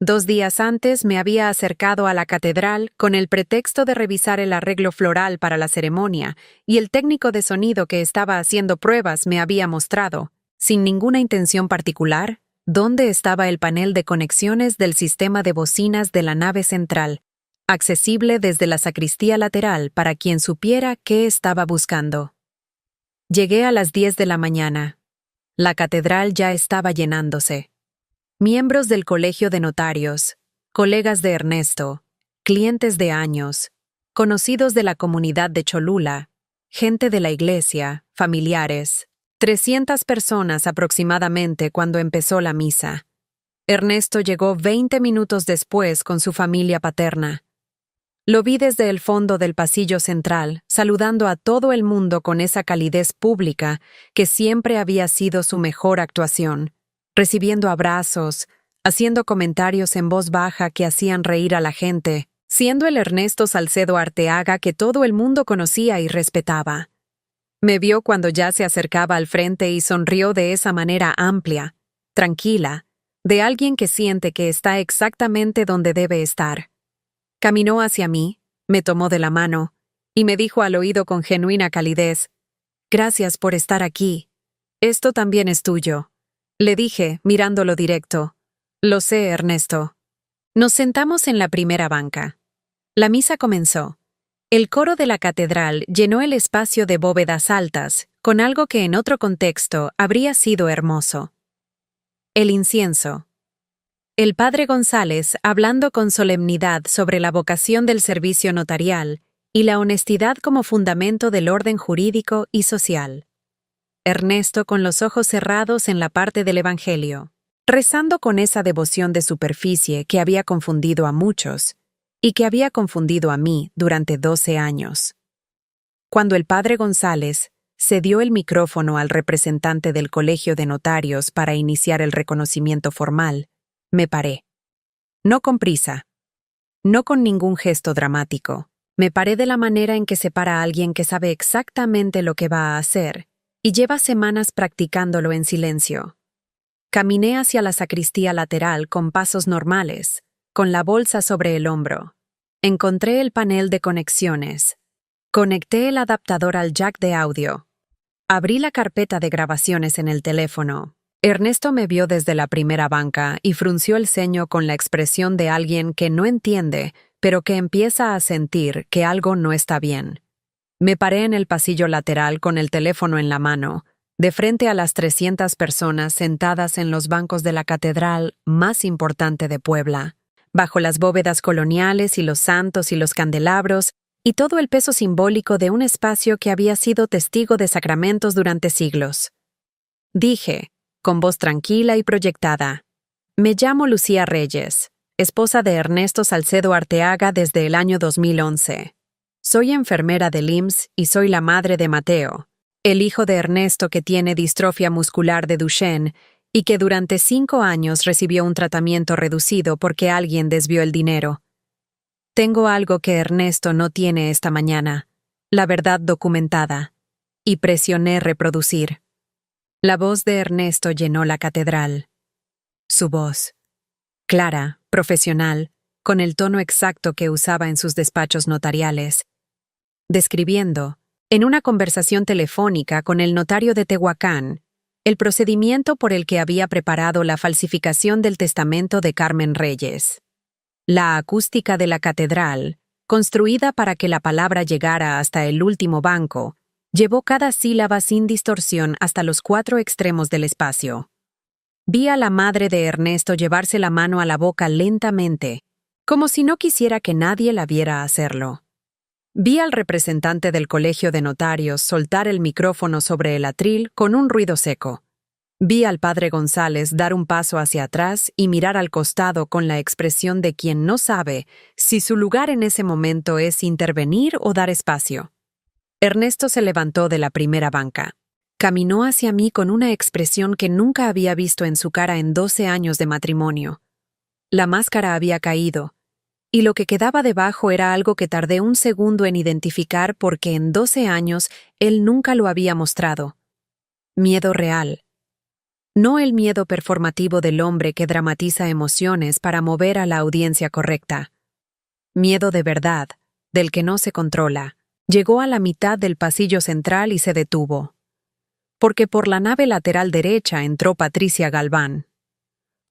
2 días antes me había acercado a la catedral con el pretexto de revisar el arreglo floral para la ceremonia, y el técnico de sonido que estaba haciendo pruebas me había mostrado, sin ninguna intención particular, dónde estaba el panel de conexiones del sistema de bocinas de la nave central, accesible desde la sacristía lateral para quien supiera qué estaba buscando. Llegué a las 10 de la mañana. La catedral ya estaba llenándose. Miembros del Colegio de Notarios, colegas de Ernesto, clientes de años, conocidos de la comunidad de Cholula, gente de la iglesia, familiares, 300 personas aproximadamente cuando empezó la misa. Ernesto llegó 20 minutos después con su familia paterna. Lo vi desde el fondo del pasillo central, saludando a todo el mundo con esa calidez pública que siempre había sido su mejor actuación, recibiendo abrazos, haciendo comentarios en voz baja que hacían reír a la gente, siendo el Ernesto Salcedo Arteaga que todo el mundo conocía y respetaba. Me vio cuando ya se acercaba al frente y sonrió de esa manera amplia, tranquila, de alguien que siente que está exactamente donde debe estar. Caminó hacia mí, me tomó de la mano, y me dijo al oído con genuina calidez: «Gracias por estar aquí. Esto también es tuyo». Le dije, mirándolo directo: «Lo sé, Ernesto». Nos sentamos en la primera banca. La misa comenzó. El coro de la catedral llenó el espacio de bóvedas altas, con algo que en otro contexto habría sido hermoso. El incienso. El padre González hablando con solemnidad sobre la vocación del servicio notarial y la honestidad como fundamento del orden jurídico y social. Ernesto con los ojos cerrados en la parte del Evangelio, rezando con esa devoción de superficie que había confundido a muchos y que había confundido a mí durante 12 años. Cuando el padre González cedió el micrófono al representante del Colegio de Notarios para iniciar el reconocimiento formal, me paré. No con prisa, no con ningún gesto dramático. Me paré de la manera en que se para alguien que sabe exactamente lo que va a hacer y lleva semanas practicándolo en silencio. Caminé hacia la sacristía lateral con pasos normales, con la bolsa sobre el hombro. Encontré el panel de conexiones. Conecté el adaptador al jack de audio. Abrí la carpeta de grabaciones en el teléfono. Ernesto me vio desde la primera banca y frunció el ceño con la expresión de alguien que no entiende, pero que empieza a sentir que algo no está bien. Me paré en el pasillo lateral con el teléfono en la mano, de frente a las 300 personas sentadas en los bancos de la catedral más importante de Puebla, bajo las bóvedas coloniales y los santos y los candelabros, y todo el peso simbólico de un espacio que había sido testigo de sacramentos durante siglos. Dije, con voz tranquila y proyectada: «Me llamo Lucía Reyes, esposa de Ernesto Salcedo Arteaga desde el año 2011. Soy enfermera del IMSS y soy la madre de Mateo, el hijo de Ernesto que tiene distrofia muscular de Duchenne y que durante 5 años recibió un tratamiento reducido porque alguien desvió el dinero. Tengo algo que Ernesto no tiene esta mañana, la verdad documentada, y presioné reproducir. La voz de Ernesto llenó la catedral. Su voz, clara, profesional, con el tono exacto que usaba en sus despachos notariales, describiendo, en una conversación telefónica con el notario de Tehuacán, el procedimiento por el que había preparado la falsificación del testamento de Carmen Reyes. La acústica de la catedral, construida para que la palabra llegara hasta el último banco, llevó cada sílaba sin distorsión hasta los 4 extremos del espacio. Vi a la madre de Ernesto llevarse la mano a la boca lentamente, como si no quisiera que nadie la viera hacerlo. Vi al representante del colegio de notarios soltar el micrófono sobre el atril con un ruido seco. Vi al padre González dar un paso hacia atrás y mirar al costado con la expresión de quien no sabe si su lugar en ese momento es intervenir o dar espacio. Ernesto se levantó de la primera banca. Caminó hacia mí con una expresión que nunca había visto en su cara en 12 años de matrimonio. La máscara había caído, y lo que quedaba debajo era algo que tardé un segundo en identificar porque en 12 años él nunca lo había mostrado. Miedo real. No el miedo performativo del hombre que dramatiza emociones para mover a la audiencia correcta. Miedo de verdad, del que no se controla. Llegó a la mitad del pasillo central y se detuvo. Porque por la nave lateral derecha entró Patricia Galván.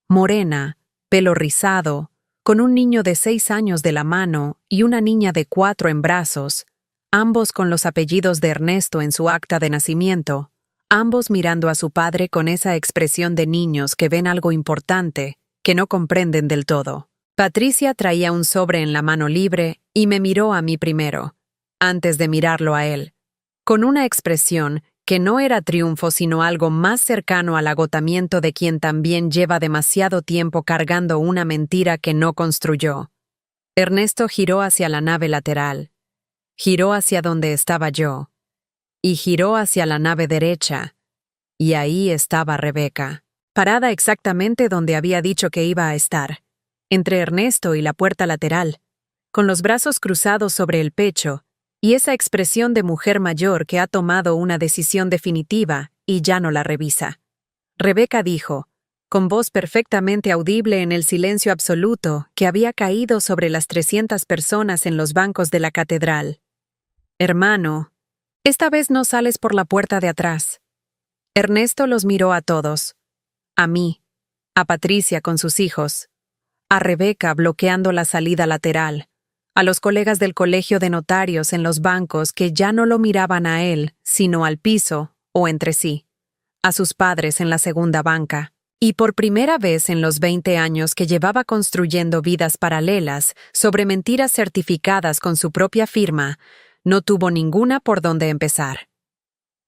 Morena, pelo rizado, con un niño de 6 años de la mano y una niña de 4 en brazos, ambos con los apellidos de Ernesto en su acta de nacimiento, ambos mirando a su padre con esa expresión de niños que ven algo importante, que no comprenden del todo. Patricia traía un sobre en la mano libre y me miró a mí primero, antes de mirarlo a él, con una expresión que no era triunfo sino algo más cercano al agotamiento de quien también lleva demasiado tiempo cargando una mentira que no construyó. Ernesto giró hacia la nave lateral, giró hacia donde estaba yo, y giró hacia la nave derecha, y ahí estaba Rebeca, parada exactamente donde había dicho que iba a estar, entre Ernesto y la puerta lateral, con los brazos cruzados sobre el pecho, y esa expresión de mujer mayor que ha tomado una decisión definitiva y ya no la revisa. Rebeca dijo, con voz perfectamente audible en el silencio absoluto que había caído sobre las 300 personas en los bancos de la catedral: «Hermano, esta vez no sales por la puerta de atrás». Ernesto los miró a todos. A mí, a Patricia con sus hijos, a Rebeca bloqueando la salida lateral, a los colegas del colegio de notarios en los bancos que ya no lo miraban a él, sino al piso o entre sí, a sus padres en la segunda banca, y por primera vez en los 20 años que llevaba construyendo vidas paralelas sobre mentiras certificadas con su propia firma, no tuvo ninguna por dónde empezar.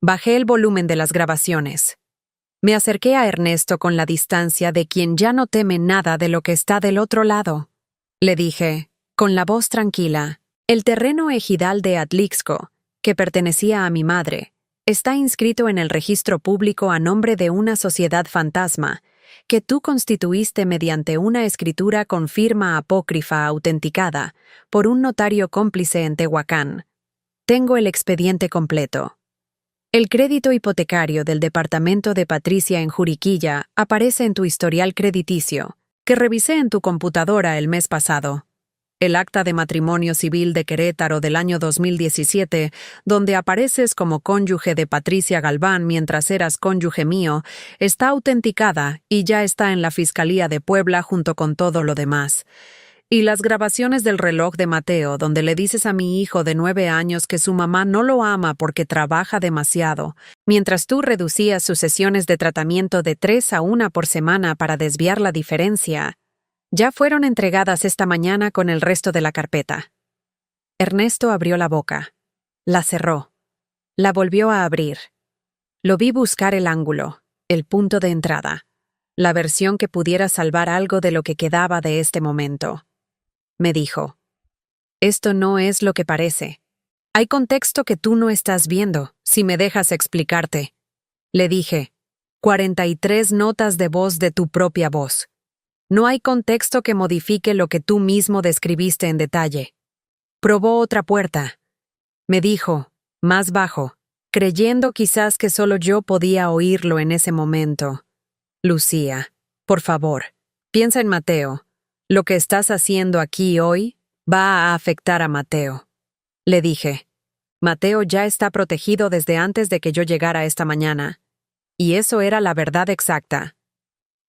Bajé el volumen de las grabaciones. Me acerqué a Ernesto con la distancia de quien ya no teme nada de lo que está del otro lado. Le dije, con la voz tranquila, el terreno ejidal de Atlixco, que pertenecía a mi madre, está inscrito en el registro público a nombre de una sociedad fantasma que tú constituiste mediante una escritura con firma apócrifa autenticada por un notario cómplice en Tehuacán. Tengo el expediente completo. El crédito hipotecario del departamento de Patricia en Juriquilla aparece en tu historial crediticio, que revisé en tu computadora el mes pasado. El acta de matrimonio civil de Querétaro del año 2017, donde apareces como cónyuge de Patricia Galván mientras eras cónyuge mío, está autenticada y ya está en la Fiscalía de Puebla junto con todo lo demás. Y las grabaciones del reloj de Mateo, donde le dices a mi hijo de 9 años que su mamá no lo ama porque trabaja demasiado, mientras tú reducías sus sesiones de tratamiento de 3 a 1 por semana para desviar la diferencia, ya fueron entregadas esta mañana con el resto de la carpeta. Ernesto abrió la boca. La cerró. La volvió a abrir. Lo vi buscar el ángulo, el punto de entrada, la versión que pudiera salvar algo de lo que quedaba de este momento. Me dijo, «Esto no es lo que parece. Hay contexto que tú no estás viendo, si me dejas explicarte». Le dije, 43 notas de voz de tu propia voz. No hay contexto que modifique lo que tú mismo describiste en detalle. Probó otra puerta. Me dijo, más bajo, creyendo quizás que solo yo podía oírlo en ese momento. Lucía, por favor, piensa en Mateo. Lo que estás haciendo aquí hoy va a afectar a Mateo. Le dije. Mateo ya está protegido desde antes de que yo llegara esta mañana. Y eso era la verdad exacta.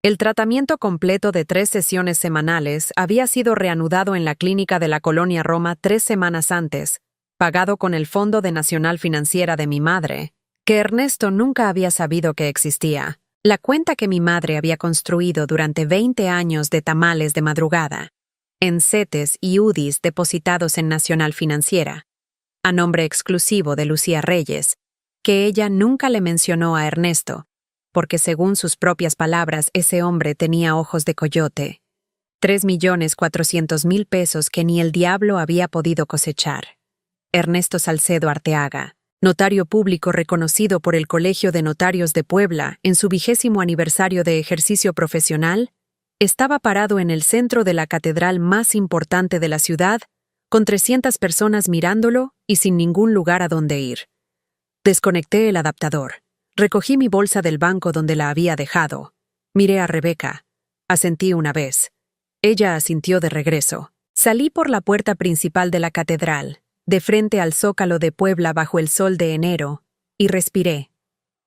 El tratamiento completo de 3 sesiones semanales había sido reanudado en la clínica de la Colonia Roma 3 semanas antes, pagado con el Fondo de Nacional Financiera de mi madre, que Ernesto nunca había sabido que existía. La cuenta que mi madre había construido durante 20 años de tamales de madrugada, en CETES y UDIs depositados en Nacional Financiera, a nombre exclusivo de Lucía Reyes, que ella nunca le mencionó a Ernesto, porque según sus propias palabras ese hombre tenía ojos de coyote. 3.400.000 pesos que ni el diablo había podido cosechar. Ernesto Salcedo Arteaga, notario público reconocido por el Colegio de Notarios de Puebla en su 20º aniversario de ejercicio profesional, estaba parado en el centro de la catedral más importante de la ciudad, con 300 personas mirándolo y sin ningún lugar a donde ir. Desconecté el adaptador, recogí mi bolsa del banco donde la había dejado, miré a Rebeca, asentí una vez. Ella asintió de regreso. Salí por la puerta principal de la catedral, de frente al Zócalo de Puebla bajo el sol de enero, y respiré.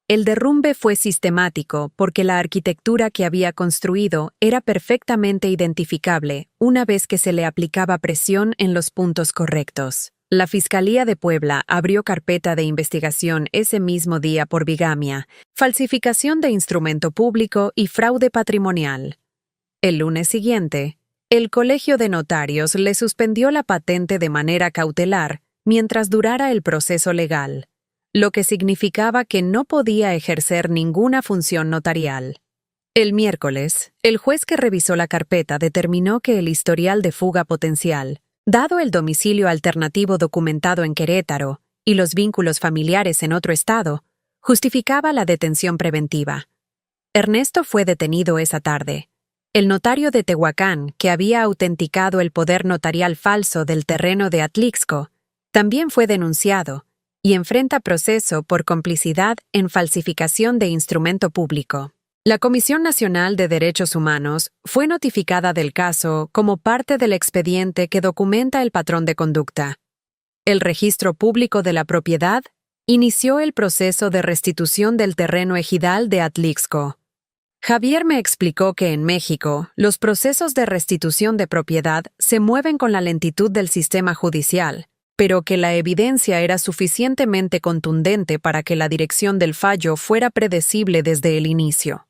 El derrumbe fue sistemático porque la arquitectura que había construido era perfectamente identificable una vez que se le aplicaba presión en los puntos correctos. La Fiscalía de Puebla abrió carpeta de investigación ese mismo día por bigamia, falsificación de instrumento público y fraude patrimonial. El lunes siguiente, el Colegio de Notarios le suspendió la patente de manera cautelar mientras durara el proceso legal, lo que significaba que no podía ejercer ninguna función notarial. El miércoles, el juez que revisó la carpeta determinó que el historial de fuga potencial, dado el domicilio alternativo documentado en Querétaro y los vínculos familiares en otro estado, justificaba la detención preventiva. Ernesto fue detenido esa tarde. El notario de Tehuacán, que había autenticado el poder notarial falso del terreno de Atlixco, también fue denunciado y enfrenta proceso por complicidad en falsificación de instrumento público. La Comisión Nacional de Derechos Humanos fue notificada del caso como parte del expediente que documenta el patrón de conducta. El Registro Público de la Propiedad inició el proceso de restitución del terreno ejidal de Atlixco. Javier me explicó que en México, los procesos de restitución de propiedad se mueven con la lentitud del sistema judicial, pero que la evidencia era suficientemente contundente para que la dirección del fallo fuera predecible desde el inicio.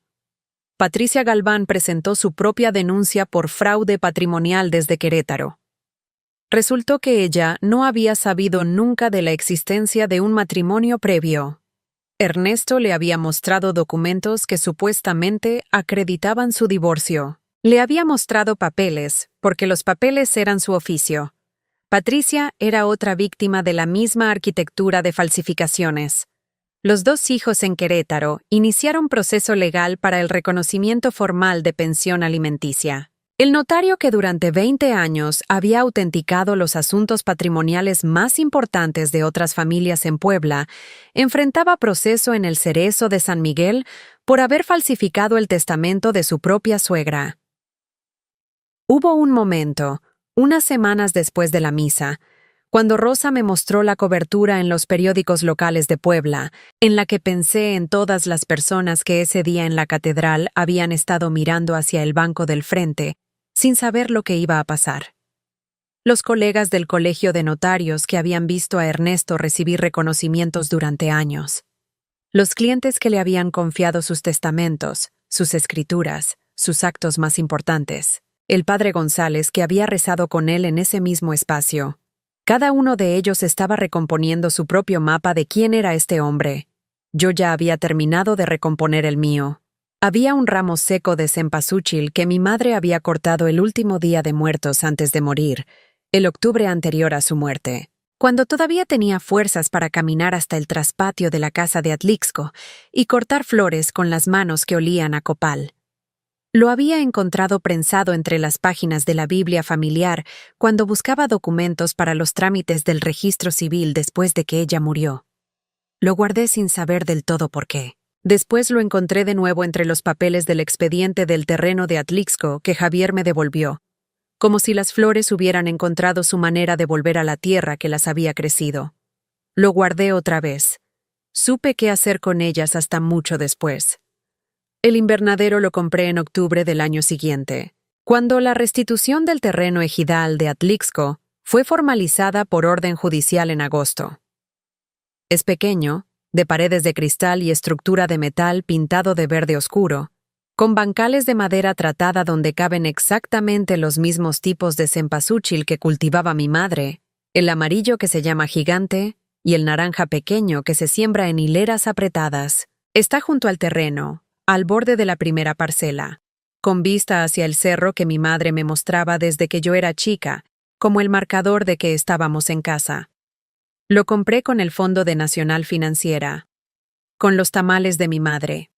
Patricia Galván presentó su propia denuncia por fraude patrimonial desde Querétaro. Resultó que ella no había sabido nunca de la existencia de un matrimonio previo. Ernesto le había mostrado documentos que supuestamente acreditaban su divorcio. Le había mostrado papeles, porque los papeles eran su oficio. Patricia era otra víctima de la misma arquitectura de falsificaciones. Los 2 hijos en Querétaro iniciaron proceso legal para el reconocimiento formal de pensión alimenticia. El notario que durante 20 años había autenticado los asuntos patrimoniales más importantes de otras familias en Puebla, enfrentaba proceso en el Cerezo de San Miguel por haber falsificado el testamento de su propia suegra. Hubo un momento, unas semanas después de la misa, cuando Rosa me mostró la cobertura en los periódicos locales de Puebla, en la que pensé en todas las personas que ese día en la catedral habían estado mirando hacia el banco del frente, sin saber lo que iba a pasar. Los colegas del Colegio de Notarios que habían visto a Ernesto recibir reconocimientos durante años. Los clientes que le habían confiado sus testamentos, sus escrituras, sus actos más importantes. El padre González que había rezado con él en ese mismo espacio. Cada uno de ellos estaba recomponiendo su propio mapa de quién era este hombre. Yo ya había terminado de recomponer el mío. Había un ramo seco de cempasúchil que mi madre había cortado el último día de muertos antes de morir, el octubre anterior a su muerte, cuando todavía tenía fuerzas para caminar hasta el traspatio de la casa de Atlixco y cortar flores con las manos que olían a copal. Lo había encontrado prensado entre las páginas de la Biblia familiar cuando buscaba documentos para los trámites del registro civil después de que ella murió. Lo guardé sin saber del todo por qué. Después lo encontré de nuevo entre los papeles del expediente del terreno de Atlixco que Javier me devolvió, como si las flores hubieran encontrado su manera de volver a la tierra que las había crecido. Lo guardé otra vez. Supe qué hacer con ellas hasta mucho después. El invernadero lo compré en octubre del año siguiente, cuando la restitución del terreno ejidal de Atlixco fue formalizada por orden judicial en agosto. Es pequeño, de paredes de cristal y estructura de metal pintado de verde oscuro, con bancales de madera tratada donde caben exactamente los mismos tipos de cempasúchil que cultivaba mi madre, el amarillo que se llama gigante y el naranja pequeño que se siembra en hileras apretadas. Está junto al terreno, al borde de la primera parcela, con vista hacia el cerro que mi madre me mostraba desde que yo era chica, como el marcador de que estábamos en casa. Lo compré con el fondo de Nacional Financiera, con los tamales de mi madre.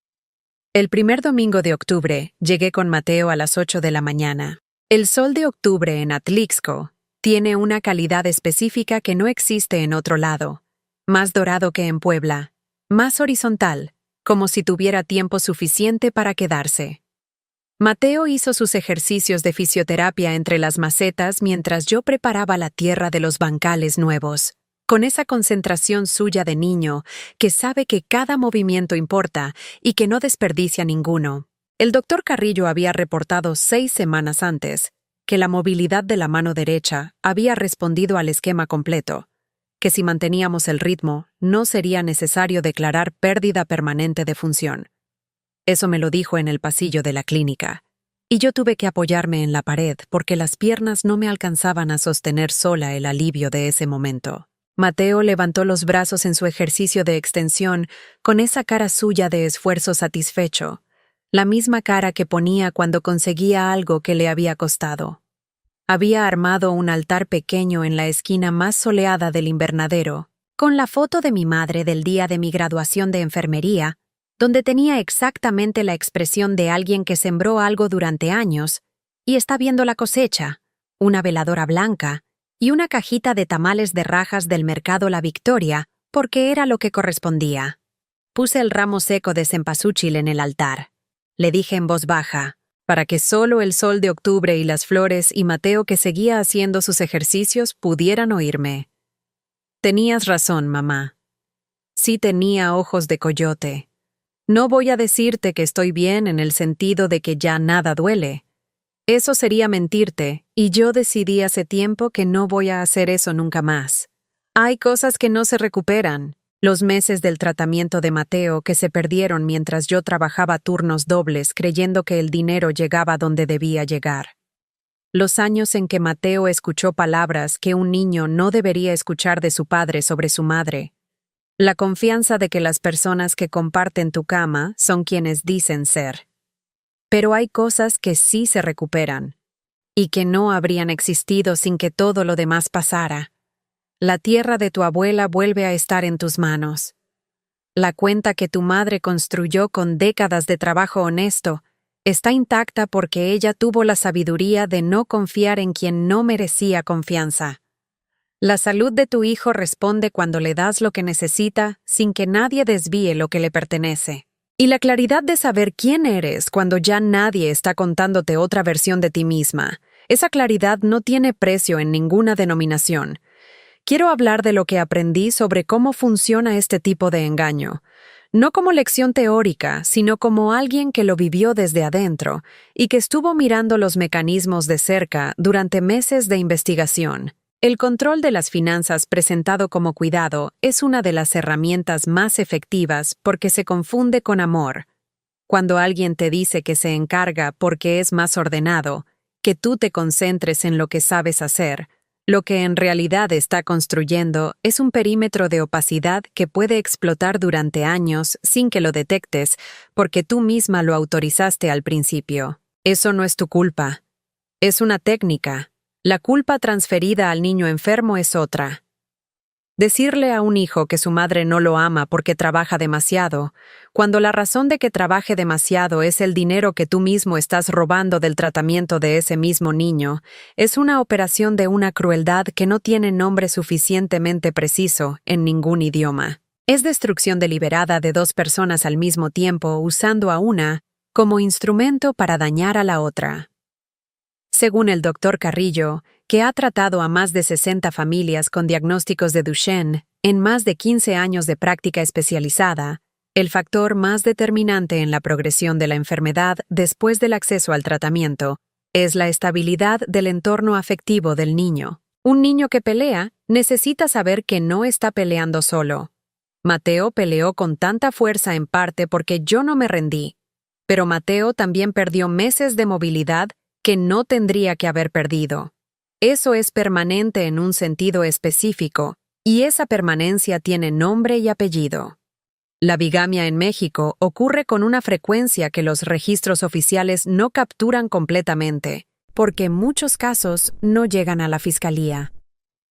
El primer domingo de octubre llegué con Mateo a las 8 de la mañana. El sol de octubre en Atlixco tiene una calidad específica que no existe en otro lado, más dorado que en Puebla, más horizontal, como si tuviera tiempo suficiente para quedarse. Mateo hizo sus ejercicios de fisioterapia entre las macetas mientras yo preparaba la tierra de los bancales nuevos, con esa concentración suya de niño que sabe que cada movimiento importa y que no desperdicia ninguno. El doctor Carrillo había reportado 6 semanas antes que la movilidad de la mano derecha había respondido al esquema completo, que si manteníamos el ritmo no sería necesario declarar pérdida permanente de función. Eso me lo dijo en el pasillo de la clínica, y yo tuve que apoyarme en la pared porque las piernas no me alcanzaban a sostener sola el alivio de ese momento. Mateo levantó los brazos en su ejercicio de extensión con esa cara suya de esfuerzo satisfecho, la misma cara que ponía cuando conseguía algo que le había costado. Había armado un altar pequeño en la esquina más soleada del invernadero, con la foto de mi madre del día de mi graduación de enfermería, donde tenía exactamente la expresión de alguien que sembró algo durante años y está viendo la cosecha, una veladora blanca y una cajita de tamales de rajas del mercado La Victoria, porque era lo que correspondía. Puse el ramo seco de cempasúchil en el altar. Le dije en voz baja, para que solo el sol de octubre y las flores y Mateo que seguía haciendo sus ejercicios pudieran oírme. Tenías razón, mamá. Sí tenía ojos de coyote. No voy a decirte que estoy bien en el sentido de que ya nada duele. Eso sería mentirte, y yo decidí hace tiempo que no voy a hacer eso nunca más. Hay cosas que no se recuperan. Los meses del tratamiento de Mateo que se perdieron mientras yo trabajaba turnos dobles creyendo que el dinero llegaba donde debía llegar. Los años en que Mateo escuchó palabras que un niño no debería escuchar de su padre sobre su madre. La confianza de que las personas que comparten tu cama son quienes dicen ser. Pero hay cosas que sí se recuperan, y que no habrían existido sin que todo lo demás pasara. La tierra de tu abuela vuelve a estar en tus manos. La cuenta que tu madre construyó con décadas de trabajo honesto está intacta porque ella tuvo la sabiduría de no confiar en quien no merecía confianza. La salud de tu hijo responde cuando le das lo que necesita sin que nadie desvíe lo que le pertenece. Y la claridad de saber quién eres cuando ya nadie está contándote otra versión de ti misma. Esa claridad no tiene precio en ninguna denominación. Quiero hablar de lo que aprendí sobre cómo funciona este tipo de engaño. No como lección teórica, sino como alguien que lo vivió desde adentro y que estuvo mirando los mecanismos de cerca durante meses de investigación. El control de las finanzas presentado como cuidado es una de las herramientas más efectivas porque se confunde con amor. Cuando alguien te dice que se encarga porque es más ordenado, que tú te concentres en lo que sabes hacer, lo que en realidad está construyendo es un perímetro de opacidad que puede explotar durante años sin que lo detectes porque tú misma lo autorizaste al principio. Eso no es tu culpa. Es una técnica. La culpa transferida al niño enfermo es otra. Decirle a un hijo que su madre no lo ama porque trabaja demasiado, cuando la razón de que trabaje demasiado es el dinero que tú mismo estás robando del tratamiento de ese mismo niño, es una operación de una crueldad que no tiene nombre suficientemente preciso en ningún idioma. Es destrucción deliberada de dos personas al mismo tiempo usando a una como instrumento para dañar a la otra. Según el Dr. Carrillo, que ha tratado a más de 60 familias con diagnósticos de Duchenne en más de 15 años de práctica especializada, el factor más determinante en la progresión de la enfermedad después del acceso al tratamiento es la estabilidad del entorno afectivo del niño. Un niño que pelea necesita saber que no está peleando solo. Mateo peleó con tanta fuerza en parte porque yo no me rendí, pero Mateo también perdió meses de movilidad que no tendría que haber perdido. Eso es permanente en un sentido específico, y esa permanencia tiene nombre y apellido. La bigamia en México ocurre con una frecuencia que los registros oficiales no capturan completamente, porque en muchos casos no llegan a la fiscalía.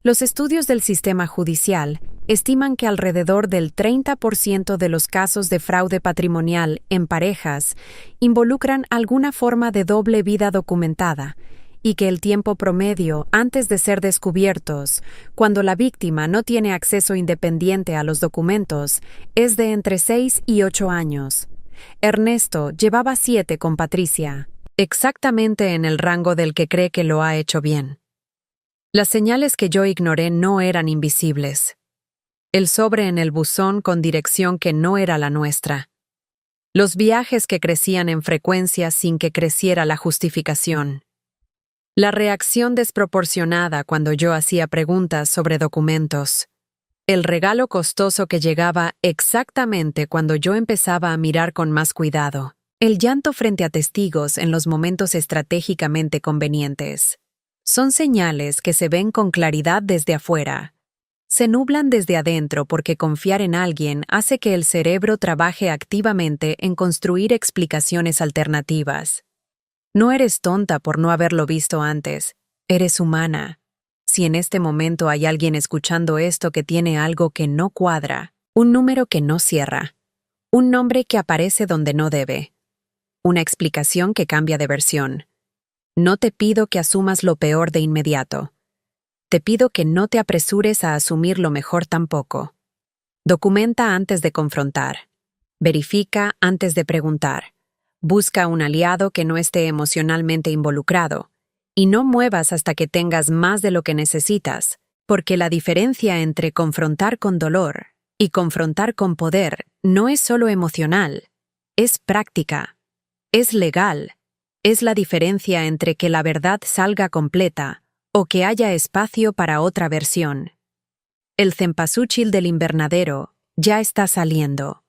Los estudios del sistema judicial estiman que alrededor del 30% de los casos de fraude patrimonial en parejas involucran alguna forma de doble vida documentada, y que el tiempo promedio antes de ser descubiertos, cuando la víctima no tiene acceso independiente a los documentos, es de entre 6 y 8 años. Ernesto llevaba 7 con Patricia, exactamente en el rango del que cree que lo ha hecho bien. Las señales que yo ignoré no eran invisibles. El sobre en el buzón con dirección que no era la nuestra. Los viajes que crecían en frecuencia sin que creciera la justificación. La reacción desproporcionada cuando yo hacía preguntas sobre documentos. El regalo costoso que llegaba exactamente cuando yo empezaba a mirar con más cuidado. El llanto frente a testigos en los momentos estratégicamente convenientes. Son señales que se ven con claridad desde afuera. Se nublan desde adentro porque confiar en alguien hace que el cerebro trabaje activamente en construir explicaciones alternativas. No eres tonta por no haberlo visto antes, eres humana. Si en este momento hay alguien escuchando esto que tiene algo que no cuadra, un número que no cierra, un nombre que aparece donde no debe, una explicación que cambia de versión, no te pido que asumas lo peor de inmediato. Te pido que no te apresures a asumir lo mejor tampoco. Documenta antes de confrontar. Verifica antes de preguntar. Busca un aliado que no esté emocionalmente involucrado. Y no muevas hasta que tengas más de lo que necesitas, porque la diferencia entre confrontar con dolor y confrontar con poder no es solo emocional, es práctica, es legal. Es la diferencia entre que la verdad salga completa o que haya espacio para otra versión. El cempasúchil del invernadero ya está saliendo.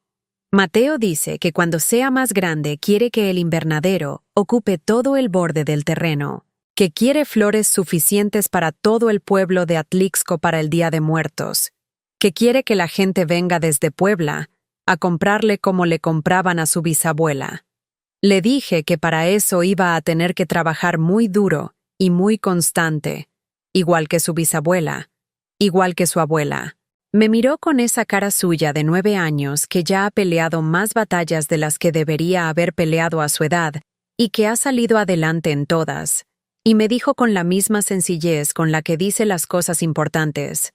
Mateo dice que cuando sea más grande quiere que el invernadero ocupe todo el borde del terreno, que quiere flores suficientes para todo el pueblo de Atlixco para el Día de Muertos, que quiere que la gente venga desde Puebla a comprarle como le compraban a su bisabuela. Le dije que para eso iba a tener que trabajar muy duro y muy constante, igual que su bisabuela, igual que su abuela. Me miró con esa cara suya de 9 años que ya ha peleado más batallas de las que debería haber peleado a su edad y que ha salido adelante en todas, y me dijo con la misma sencillez con la que dice las cosas importantes: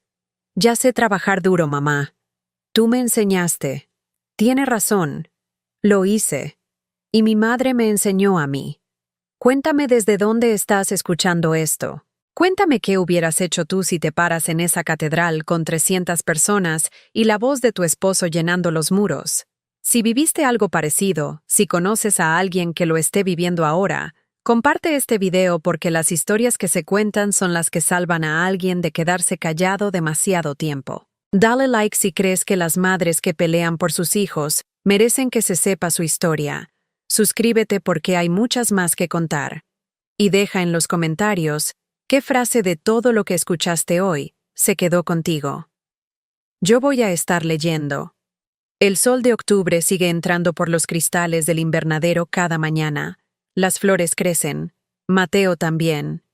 ya sé trabajar duro, mamá. Tú me enseñaste. Tiene razón. Lo hice. Y mi madre me enseñó a mí. Cuéntame desde dónde estás escuchando esto. Cuéntame qué hubieras hecho tú si te paras en esa catedral con 300 personas y la voz de tu esposo llenando los muros. Si viviste algo parecido, si conoces a alguien que lo esté viviendo ahora, comparte este video porque las historias que se cuentan son las que salvan a alguien de quedarse callado demasiado tiempo. Dale like si crees que las madres que pelean por sus hijos merecen que se sepa su historia. Suscríbete porque hay muchas más que contar. Y deja en los comentarios qué frase de todo lo que escuchaste hoy se quedó contigo. Yo voy a estar leyendo. El sol de octubre sigue entrando por los cristales del invernadero cada mañana. Las flores crecen. Mateo también.